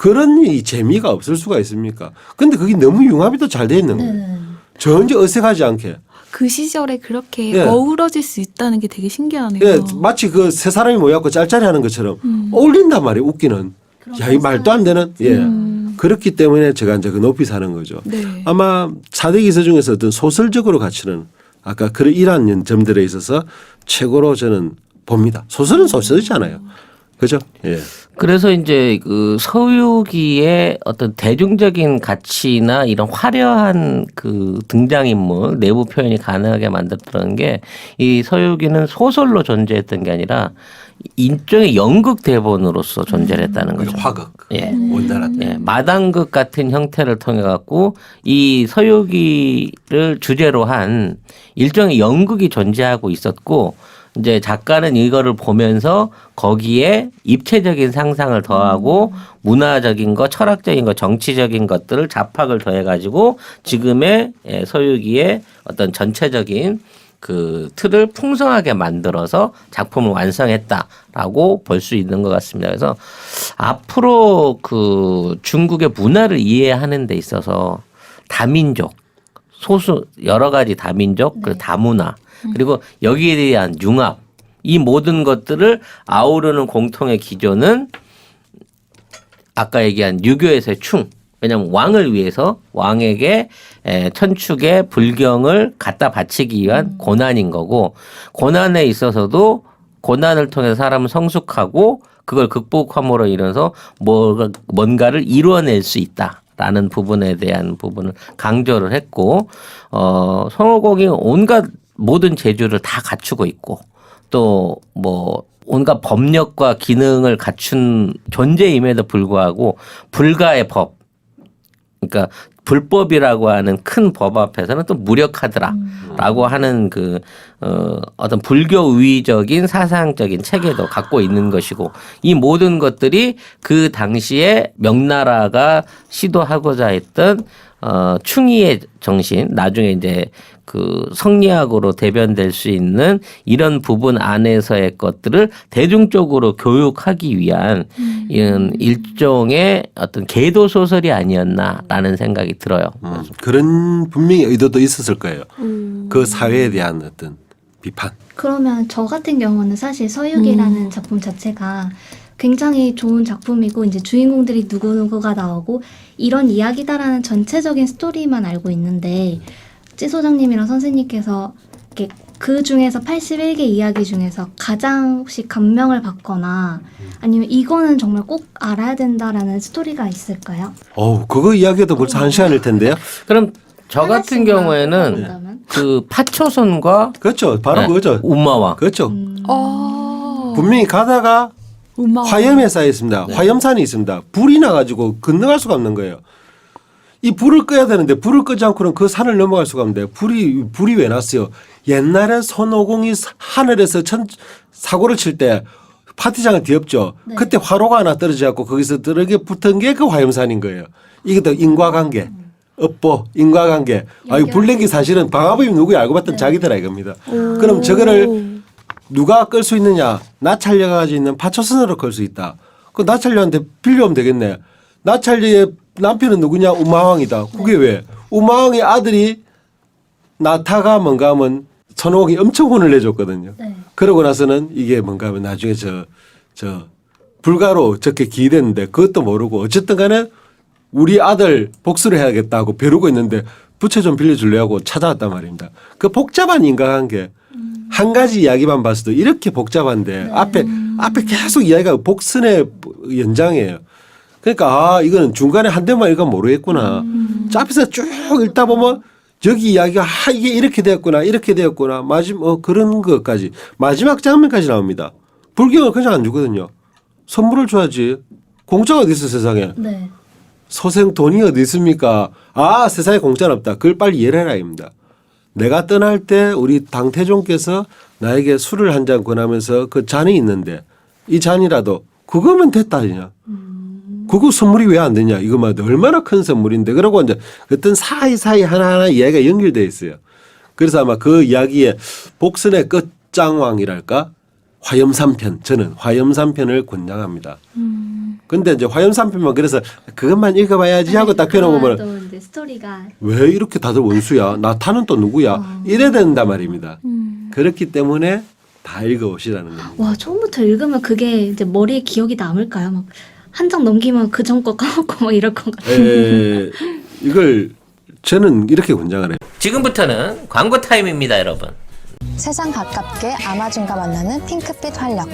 그런 이 재미가 없을 수가 있습니까? 근데 그게 너무 융합이 또 잘 돼 있는 거예요. 전혀 어색하지 않게. 그 시절에 그렇게 예. 어우러질 수 있다는 게 되게 신기하네요. 예, 마치 그 세 사람이 모여갖고 짤짤이 하는 것처럼 어울린단 말이에요. 웃기는. 야, 이 말도 안 되는. 예. 그렇기 때문에 제가 이제 그 높이 사는 거죠. 네. 아마 사대기서 중에서 어떤 소설적으로 가치는 아까 그런 이러한 점들에 있어서 최고로 저는 봅니다. 소설은 소설이잖아요. 그죠? 예. 그래서 이제 그 서유기의 어떤 대중적인 가치나 이런 화려한 그 등장인물 내부 표현이 가능하게 만들었던 게 이 서유기는 소설로 존재했던 게 아니라 일종의 연극 대본으로서 존재를 했다는 거죠. 화극. 예. 원나라 때. 예, 마당극 같은 형태를 통해 갖고 이 서유기를 주제로 한 일종의 연극이 존재하고 있었고 이제 작가는 이거를 보면서 거기에 입체적인 상상을 더하고 문화적인 것, 철학적인 것, 정치적인 것들을 잡학을 더해 가지고 지금의 서유기의 어떤 전체적인 그 틀을 풍성하게 만들어서 작품을 완성했다라고 볼 수 있는 것 같습니다. 그래서 앞으로 그 중국의 문화를 이해하는 데 있어서 다민족, 소수 여러 가지 다민족, 그 다문화 그리고 여기에 대한 융합 이 모든 것들을 아우르는 공통의 기조는 아까 얘기한 유교에서의 충. 왜냐하면 왕을 위해서 왕에게 천축의 불경을 갖다 바치기 위한 고난인 거고 고난에 있어서도 고난을 통해서 사람은 성숙하고 그걸 극복함으로 인해서 뭔가를 이루어낼 수 있다라는 부분에 대한 부분을 강조를 했고 손오공이 온갖 모든 재주를 다 갖추고 있고 또 뭐 온갖 법력과 기능을 갖춘 존재임에도 불구하고 불가의 법 그러니까 불법이라고 하는 큰 법 앞에서는 또 무력하더라라고 하는 그 어떤 불교의적인 사상적인 체계도 갖고 있는 것이고 이 모든 것들이 그 당시에 명나라가 시도하고자 했던 충의의 정신 나중에 이제 그 성리학으로 대변될 수 있는 이런 부분 안에서의 것들을 대중적으로 교육하기 위한 이런 일종의 어떤 계도 소설이 아니었나라는 생각이 들어요. 그런 분명히 의도도 있었을 거예요. 그 사회에 대한 어떤 비판. 그러면 저 같은 경우는 사실 서유기라는 작품 자체가 굉장히 좋은 작품이고 이제 주인공들이 누구누구가 나오고 이런 이야기다라는 전체적인 스토리만 알고 있는데 찌 소장님이랑 선생님께서 이렇게 그 중에서 81개 이야기 중에서 가장 혹시 감명을 받거나 아니면 이거는 정말 꼭 알아야 된다라는 스토리가 있을까요? 그거 이야기도 벌써 한 시간일 텐데요. 그럼 저 같은 하나씩만 경우에는 뽑아본다면? 그 파초선과 그렇죠. 바로 네, 그거죠. 운마왕. 그렇죠. 어. 분명히 가다가 음악. 화염에 쌓여 있습니다. 네. 화염산이 있습니다. 불이 나가지고 건너갈 수가 없는 거예요. 이 불을 꺼야 되는데 불을 끄지 않고는 그 산을 넘어갈 수가 없는데 불이 왜 났어요? 옛날에 손오공이 하늘에서 사고를 칠 때 파티장을 뒤엎죠. 네. 그때 화로가 하나 떨어져갖고 거기서 떨어져 붙은 게 그 화염산인 거예요. 이게 또 인과관계. 업보, 인과관계. 이 불냉기 사실은 방화범이 누구야 알고 봤더니 자기더라 이겁니다. 그럼 저거를 누가 끌 수 있느냐? 나찰녀가 가지고 있는 파초선으로 끌 수 있다. 그 나찰녀한테 빌려오면 되겠네. 나찰녀의 남편은 누구냐? 우마왕이다. 그게 왜? 우마왕의 아들이 나타가 뭔가 하면 손오공이 엄청 혼을 내줬거든요. 네. 그러고 나서는 이게 뭔가 하면 나중에 저 불가로 적게 기대는데 그것도 모르고 어쨌든 간에 우리 아들 복수를 해야겠다고 벼르고 있는데 부채 좀 빌려줄래 하고 찾아왔단 말입니다. 그 복잡한 인간관계 한 가지 이야기만 봤어도 이렇게 복잡한데 앞에 계속 이야기가 복선의 연장이에요. 그러니까 이거는 중간에 한 대만 읽으면 모르겠구나. 앞에서 쭉 읽다 보면 여기 이야기가 이게 이렇게 되었구나 이렇게 되었구나 그런 것까지 마지막 장면까지 나옵니다. 불경을 그냥 안 주거든요. 선물을 줘야지. 공짜가 어디 있어 세상에. 네. 소생 돈이 어디 있습니까? 세상에 공짜는 없다. 그걸 빨리 이해해라 입니다. 내가 떠날 때 우리 당태종께서 나에게 술을 한 잔 권하면서 그 잔이 있는데 이 잔이라도 그거면 됐다 그냥. 그거 선물이 왜 안 되냐 이거만 얼마나 큰 선물인데 그러고 이제 어떤 사이사이 하나하나 이야기가 연결되어 있어요. 그래서 아마 그 이야기의 복선의 끝장왕이랄까 화염산편 저는 화염산편을 권장합니다. 근데 이제 화염산편만 그래서 그것만 읽어봐야지 하고 딱 펴놓으면 또 이제 스토리가 왜 이렇게 다들 원수야? 나타는 또 누구야? 이래야 된단 말입니다. 그렇기 때문에 다 읽어보시라는 겁니다. 와 처음부터 읽으면 그게 이제 머리에 기억이 남을까요? 막 한 장 넘기면 그 전 거 까먹고 막 이럴 것 같아요. 이걸 저는 이렇게 권장을 해요. 지금부터는 광고 타임입니다, 여러분. 세상 가깝게 아마존과 만나는 핑크빛 활력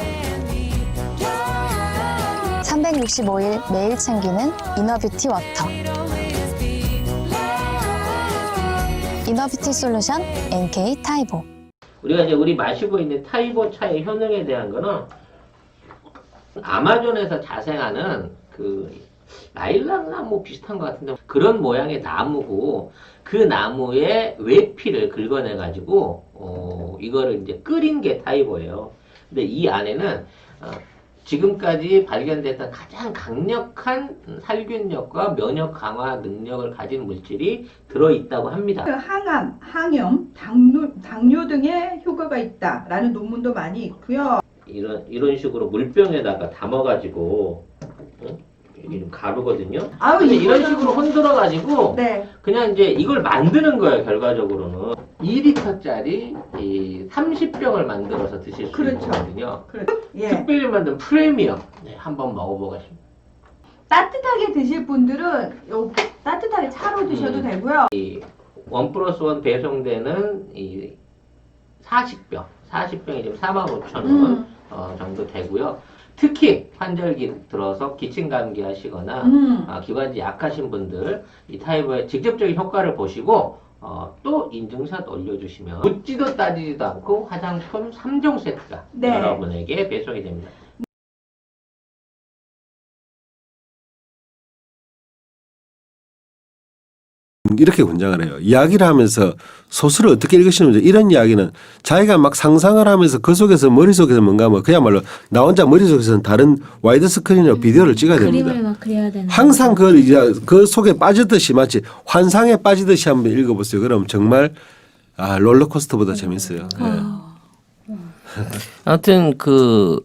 365일 매일 챙기는 이너뷰티 워터 이너뷰티 솔루션 NK 타이보 우리가 이제 우리 마시고 있는 타이보 차의 효능에 대한 거는 아마존에서 자생하는 그 라일락 나무 비슷한 것 같은데 그런 모양의 나무고 그 나무의 외피를 긁어내 가지고 이거를 이제 끓인 게 타이보예요. 근데 이 안에는 지금까지 발견됐던 가장 강력한 살균력과 면역 강화 능력을 가진 물질이 들어있다고 합니다. 항암, 항염, 당뇨 등의 효과가 있다라는 논문도 많이 있고요. 이런 식으로 물병에다가 담아가지고 이게 좀 가루거든요. 아우, 근데 이런 이거는- 식으로 흔들어가지고 네. 그냥 이제 이걸 만드는 거예요. 결과적으로는 2리터짜리 30병을 만들어서 드실 수 그렇죠. 있거든요. 예. 특별히 만든 프리미엄 한번 먹어보겠습니다. 따뜻하게 드실 분들은 따뜻하게 차로 드셔도 되고요. 1+1 배송되는 이 40병이 지금 45,000원 정도 되고요. 특히 환절기 들어서 기침 감기 하시거나 기관지 약하신 분들 이 타이보의 직접적인 효과를 보시고 또 인증샷 올려주시면 묻지도 따지지도 않고 화장품 3종 세트가 네. 여러분에게 배송이 됩니다. 이렇게 권장을 해요. 이야기를 하면서 소설을 어떻게 읽으시는지 이런 이야기는 자기가 막 상상을 하면서 그 속에서 머릿속에서 뭔가 하면 그야말로 나 혼자 머릿속에서는 다른 와이드 스크린으로 비디오를 찍어야 됩니다. 그림을 막 그려야 되는. 항상 그 속에 빠지듯이 마치 환상에 빠지듯이 한번 읽어보세요. 그럼 정말 롤러코스터보다 재밌어요. 예. 아무튼 그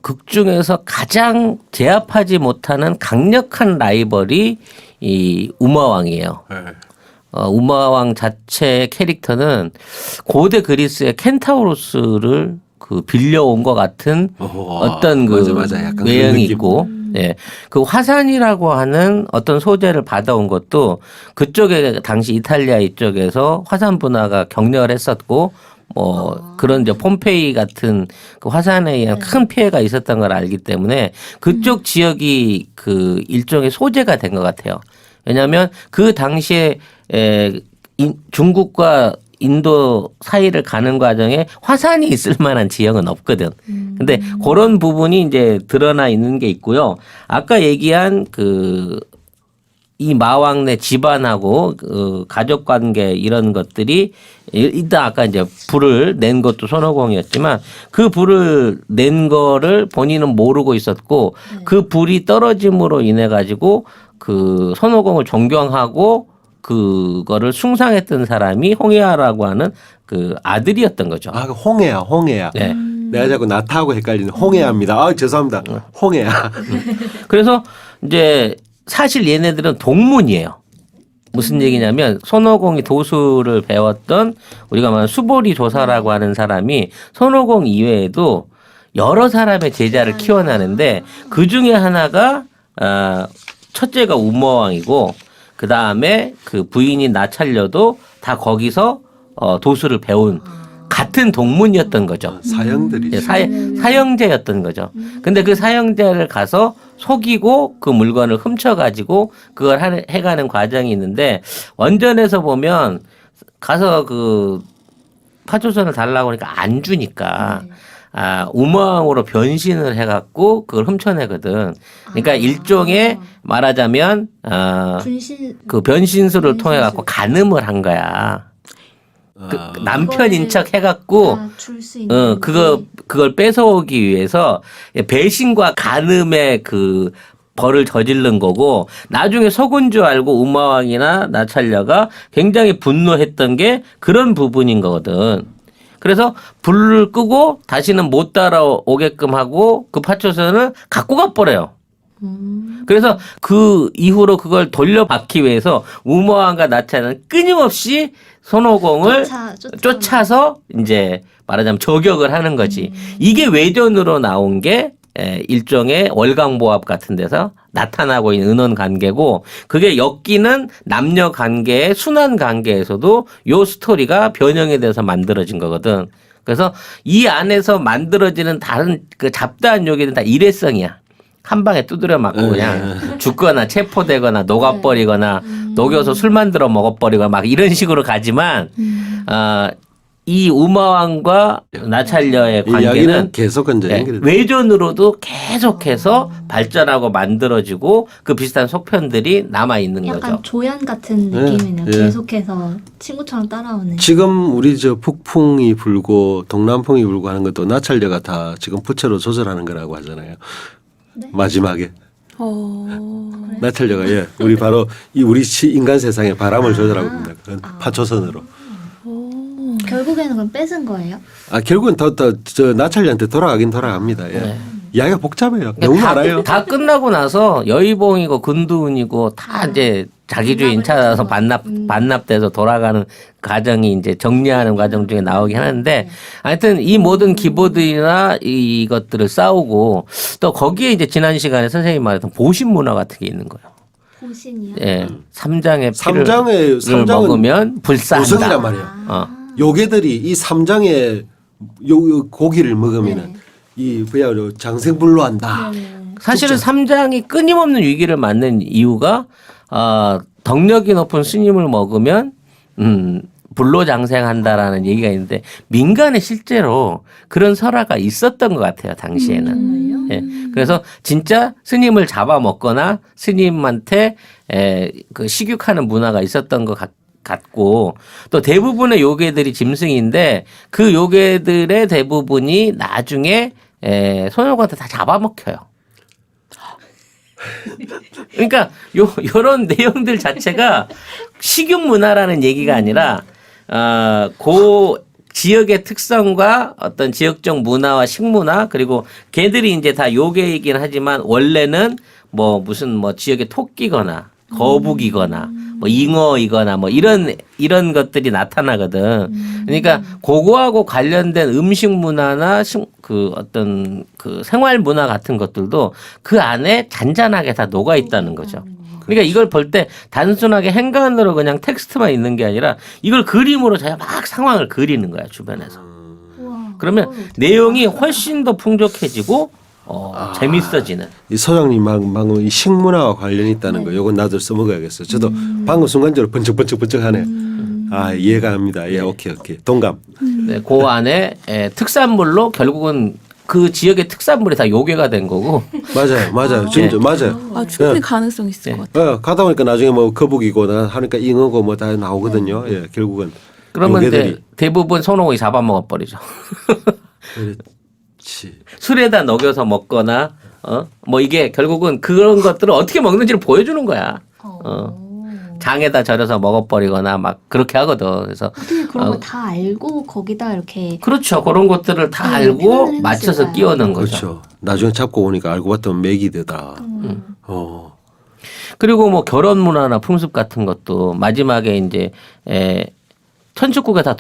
극 중에서 가장 제압하지 못하는 강력한 라이벌이 이 우마왕이에요. 네. 우마왕 자체의 캐릭터는 고대 그리스의 켄타우로스를 그 빌려온 것 같은 어떤 그 맞아. 약간 그런 외형이 느낌. 있고, 예, 그 화산이라고 하는 어떤 소재를 받아온 것도 그쪽에 당시 이탈리아 이쪽에서 화산 분화가 격렬했었고, 그런 이제 폼페이 같은 그 화산에 의한 큰 피해가 있었던 걸 알기 때문에 그쪽 지역이 그 일종의 소재가 된 것 같아요. 왜냐하면 그 당시에 중국과 인도 사이를 가는 과정에 화산이 있을 만한 지역은 없거든. 근데 그런 부분이 이제 드러나 있는 게 있고요. 아까 얘기한 이 마왕네 집안하고 가족 관계 이런 것들이 일단 아까 이제 불을 낸 것도 손오공이었지만 그 불을 낸 거를 본인은 모르고 있었고 그 불이 떨어짐으로 인해 가지고 그 손오공을 존경하고 그거를 숭상했던 사람이 홍해아라고 하는 그 아들이었던 거죠. 그 홍해야. 네. 내가 자꾸 나타하고 헷갈리는 홍해야입니다. 죄송합니다. 홍해야. 그래서 이제 사실 얘네들은 동문이에요. 무슨 얘기냐면 손오공이 도수를 배웠던 우리가 말하는 수보리 조사라고 하는 사람이 손오공 이외에도 여러 사람의 제자를 키워나는데 그 중에 하나가 첫째가 우머왕이고 그 다음에 그 부인이 나찰려도 다 거기서 도수를 배운 같은 동문이었던 거죠. 사형들이죠. 사형제였던 거죠. 근데 그 사형제를 가서 속이고 그 물건을 훔쳐가지고 그걸 해가는 과정이 있는데 원전에서 보면 가서 그 파초선을 달라고 하니까 안 주니까 우마왕으로 변신을 해갖고 그걸 훔쳐내거든. 그러니까 일종의 말하자면 그 변신술을 통해 갖고 간음을 한 거야. 그 남편인 척 해갖고 줄수 있는 그걸 뺏어오기 위해서 배신과 간음의 그 벌을 저지른 거고 나중에 속은 줄 알고 우마왕이나 나찰려가 굉장히 분노했던 게 그런 부분인 거거든. 그래서 불을 끄고 다시는 못 따라오게끔 하고 그 파초선을 갖고 가버려요. 그래서 그 이후로 그걸 돌려받기 위해서 우머왕과 나차는 끊임없이 손오공을 쫓아서 이제 말하자면 저격을 하는 거지. 이게 외전으로 나온 게 일종의 월광보합 같은 데서 나타나고 있는 은원 관계고, 그게 엮이는 남녀 관계의 순환 관계에서도 요 스토리가 변형이 돼서 만들어진 거거든. 그래서 이 안에서 만들어지는 다른 그 잡다한 요기는 다 일회성이야. 한 방에 두드려 맞고 그냥 죽거나 체포되거나 녹아버리거나 녹여서 술 만들어 먹어버리거나 막 이런 식으로 가지만 이 우마왕과 나찰려의 이 관계는 이야기는 계속 이제 연결이 돼요. 외전으로도 계속해서 발전하고 만들어지고 그 비슷한 속편들이 남아 있는 약간 거죠. 조연 같은 네, 느낌이네요. 예. 계속해서 친구처럼 따라오는. 지금 우리 저 북풍이 불고 동남풍이 불고 하는 것도 나찰려가 다 지금 부채로 조절하는 거라고 하잖아요. 네? 마지막에 어. 나찰려가 우리 바로 이 우리 인간 세상의 바람을 조절하고 있습니다. 그건 파초선으로. 결국에는 그럼 뺏은 거예요? 결국은 저 나찰려한테 돌아가긴 돌아갑니다. 예. 이야기가 복잡해요. 너무 많아요. 다 끝나고 나서 여의봉이고 근두운이고 다 이제 자기주인 찾아서 반납돼서 돌아가는 과정이 이제 정리하는 과정 중에 나오긴 하는데, 하여튼 이 모든 기보들이나 이것들을 싸우고 또 거기에 이제 지난 시간에 선생님이 말했던 보신 문화 같은 게 있는 거예요. 보신이요? 예, 삼장의 피를 삼장은 먹으면 불사한다. 우성이란 말이에요. 요괴들이 이 삼장의 요 고기를 먹으면은 이 뭐야 장생불로한다. 사실은 삼장이 끊임없는 위기를 맞는 이유가 덕력이 높은 스님을 먹으면 불로장생한다라는 얘기가 있는데, 민간에 실제로 그런 설화가 있었던 것 같아요, 당시에는. 예. 그래서 진짜 스님을 잡아먹거나 스님한테 그 식육하는 문화가 있었던 것 같고, 또 대부분의 요괴들이 짐승인데 그 요괴들의 대부분이 나중에 손오공한테 다 잡아먹혀요. 그러니까 요런 내용들 자체가 식육 문화라는 얘기가 아니라 그 지역의 특성과 어떤 지역적 문화와 식문화, 그리고 걔들이 이제 다 요괴이긴 하지만 원래는 뭐 무슨 뭐 지역의 토끼거나 거북이거나 뭐 잉어이거나 뭐 이런 것들이 나타나거든. 그러니까 그거하고 관련된 음식 문화나 그 어떤 그 생활 문화 같은 것들도 그 안에 잔잔하게 다 녹아 있다는 거죠. 그러니까 이걸 볼 때 단순하게 행간으로 그냥 텍스트만 있는 게 아니라 이걸 그림으로 자기가 막 상황을 그리는 거야, 주변에서. 그러면 내용이 훨씬 더 풍족해지고 재밌어지는. 이 소장님 방금 이 식문화와 관련이 있다는 거, 요건 나도 써먹어야겠어요. 저도 방금 순간적으로 번쩍번쩍번쩍하네. 이해가 합니다. 오케이. 동감. 네, 그 안에 특산물로 결국은 그 지역의 특산물이 다 요괴가 된 거고. 맞아요. 진짜 맞아요. 충분히 가능성 있을 것 같아요. 가다 보니까 나중에 뭐 거북이고 하니까 잉어고 뭐 다 나오거든요. 결국은. 그러면 요괴들이. 대부분 손오공이 잡아먹어 버리죠. 그렇지. 술에다 녹여서 먹거나 뭐 이게 결국은 그런 것들을 어떻게 먹는지를 보여주는 거야. 장에다 절여서 먹어버리거나 막 그렇게 하거든. 그래서 어떻게 그런 거 다 알고 거기다 이렇게. 그렇죠. 그런 것들을 다 알고 맞춰서 끼워넣은 거죠. 그렇죠. 나중에 잡고 오니까 알고 봤더니 메기드다. 그리고 뭐 결혼 문화나 풍습 같은 것도 마지막에 이제 천축국에 다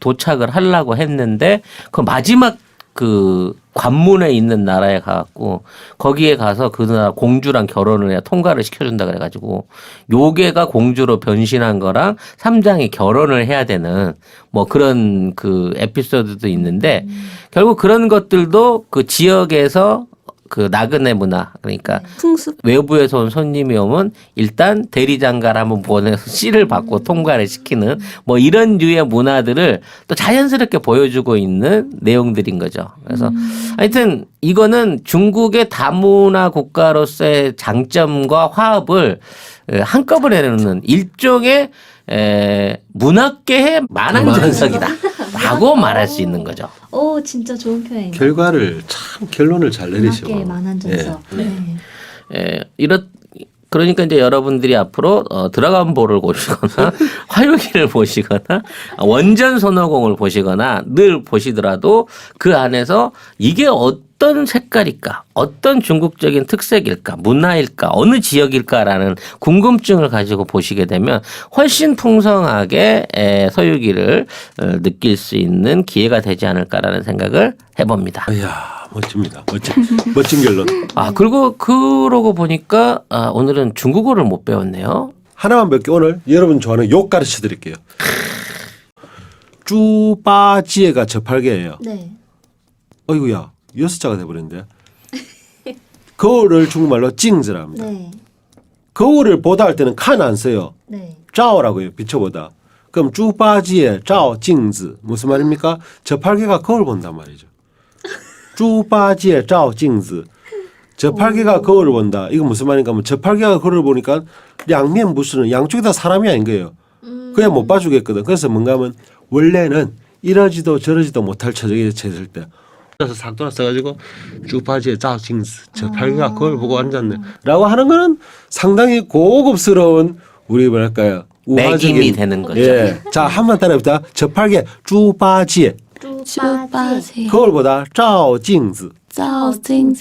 도착을 하려고 했는데 그 마지막 그 관문에 있는 나라에 가갖고 거기에 가서 그 나라 공주랑 결혼을 해야 통과를 시켜준다 그래가지고 요괴가 공주로 변신한 거랑 삼장이 결혼을 해야 되는 뭐 그런 그 에피소드도 있는데 결국 그런 것들도 그 지역에서 그 나그네 문화, 그러니까 풍습. 외부에서 온 손님이 오면 일단 대리장가를 한번 보내서 씨를 받고 통과를 시키는 뭐 이런 류의 문화들을 또 자연스럽게 보여주고 있는 내용들인 거죠. 그래서 하여튼 이거는 중국의 다문화 국가로서의 장점과 화합을 한꺼번에 내놓는 일종의 문학계의 만왕전석이다 라고 말할 수 있는 거죠. 오, 진짜 좋은 표현이네요. 결론을 잘 내리셔. 문학계의 만한전석. 네. 그러니까 이제 여러분들이 앞으로 드라곤볼을 보시거나 화요기를 보시거나 원전 손오공을 보시거나 늘 보시더라도 그 안에서 이게 어떤 색깔일까, 어떤 중국적인 특색일까, 문화일까, 어느 지역일까라는 궁금증을 가지고 보시게 되면 훨씬 풍성하게 서유기를 느낄 수 있는 기회가 되지 않을까라는 생각을 해봅니다. 이야, 멋집니다. 멋진 결론. 그러고 보니까 오늘은 중국어를 못 배웠네요. 하나만 몇 개 오늘 여러분 좋아하는 욕 가르쳐 드릴게요. 쭈바지에가 저팔계예요. 네. 어이구야, 6자가 돼버렸는데. 거울을 중국말로 찡즈라 합니다. 네. 거울을 보다 할 때는 칸 안 써요. 네. 짜오라고 해요. 비춰보다. 그럼 쭈바지에 짜오 찡즈 무슨 말입니까? 저팔계가 거울 본단 말이죠. 쭈바지에 짜오 찡즈. 저팔계가 거울을 본다. 이거 무슨 말인가 하면 저팔계가 거울을 보니까 양면 무수는 양쪽이 다 사람이 아닌 거예요. 그냥 못 봐주겠거든. 그래서 뭔가 하면 원래는 이러지도 저러지도 못할 처지에 처했을 때 그래서 싹 돌아서가지고 쭈바지에 짜오 찡즈. 저팔계가 거울 보고 앉았네. 라고 하는 거는 상당히 고급스러운 우리 뭐랄까요. 매김이 되는 거죠. 예. 자, 한번 따라해보자. 저팔계 쭈바지에 쭈바지. 거울보다 짜오 찡즈. 짜오징.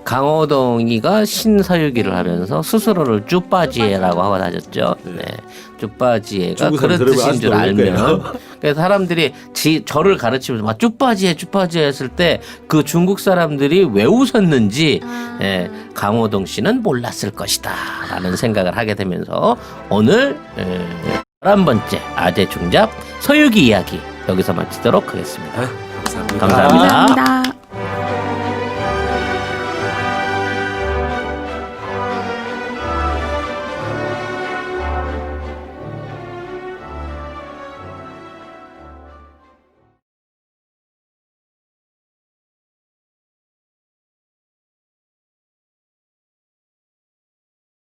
강호동이가 신서유기를 하면서 스스로를 쭈빠지에라고 하고 다녔죠. 네. 쭈빠지에가 중국 그런 사람 들으면 뜻인 줄 아직도 모를 알면 거예요. 그래서 사람들이 저를 가르치면서 막 쭈빠지에 했을 때 그 중국 사람들이 왜 웃었는지 예, 강호동 씨는 몰랐을 것이다 라는 생각을 하게 되면서 오늘 11번째 아재중잡 서유기 이야기 여기서 마치도록 하겠습니다. 감사합니다. 감사합니다. 감사합니다.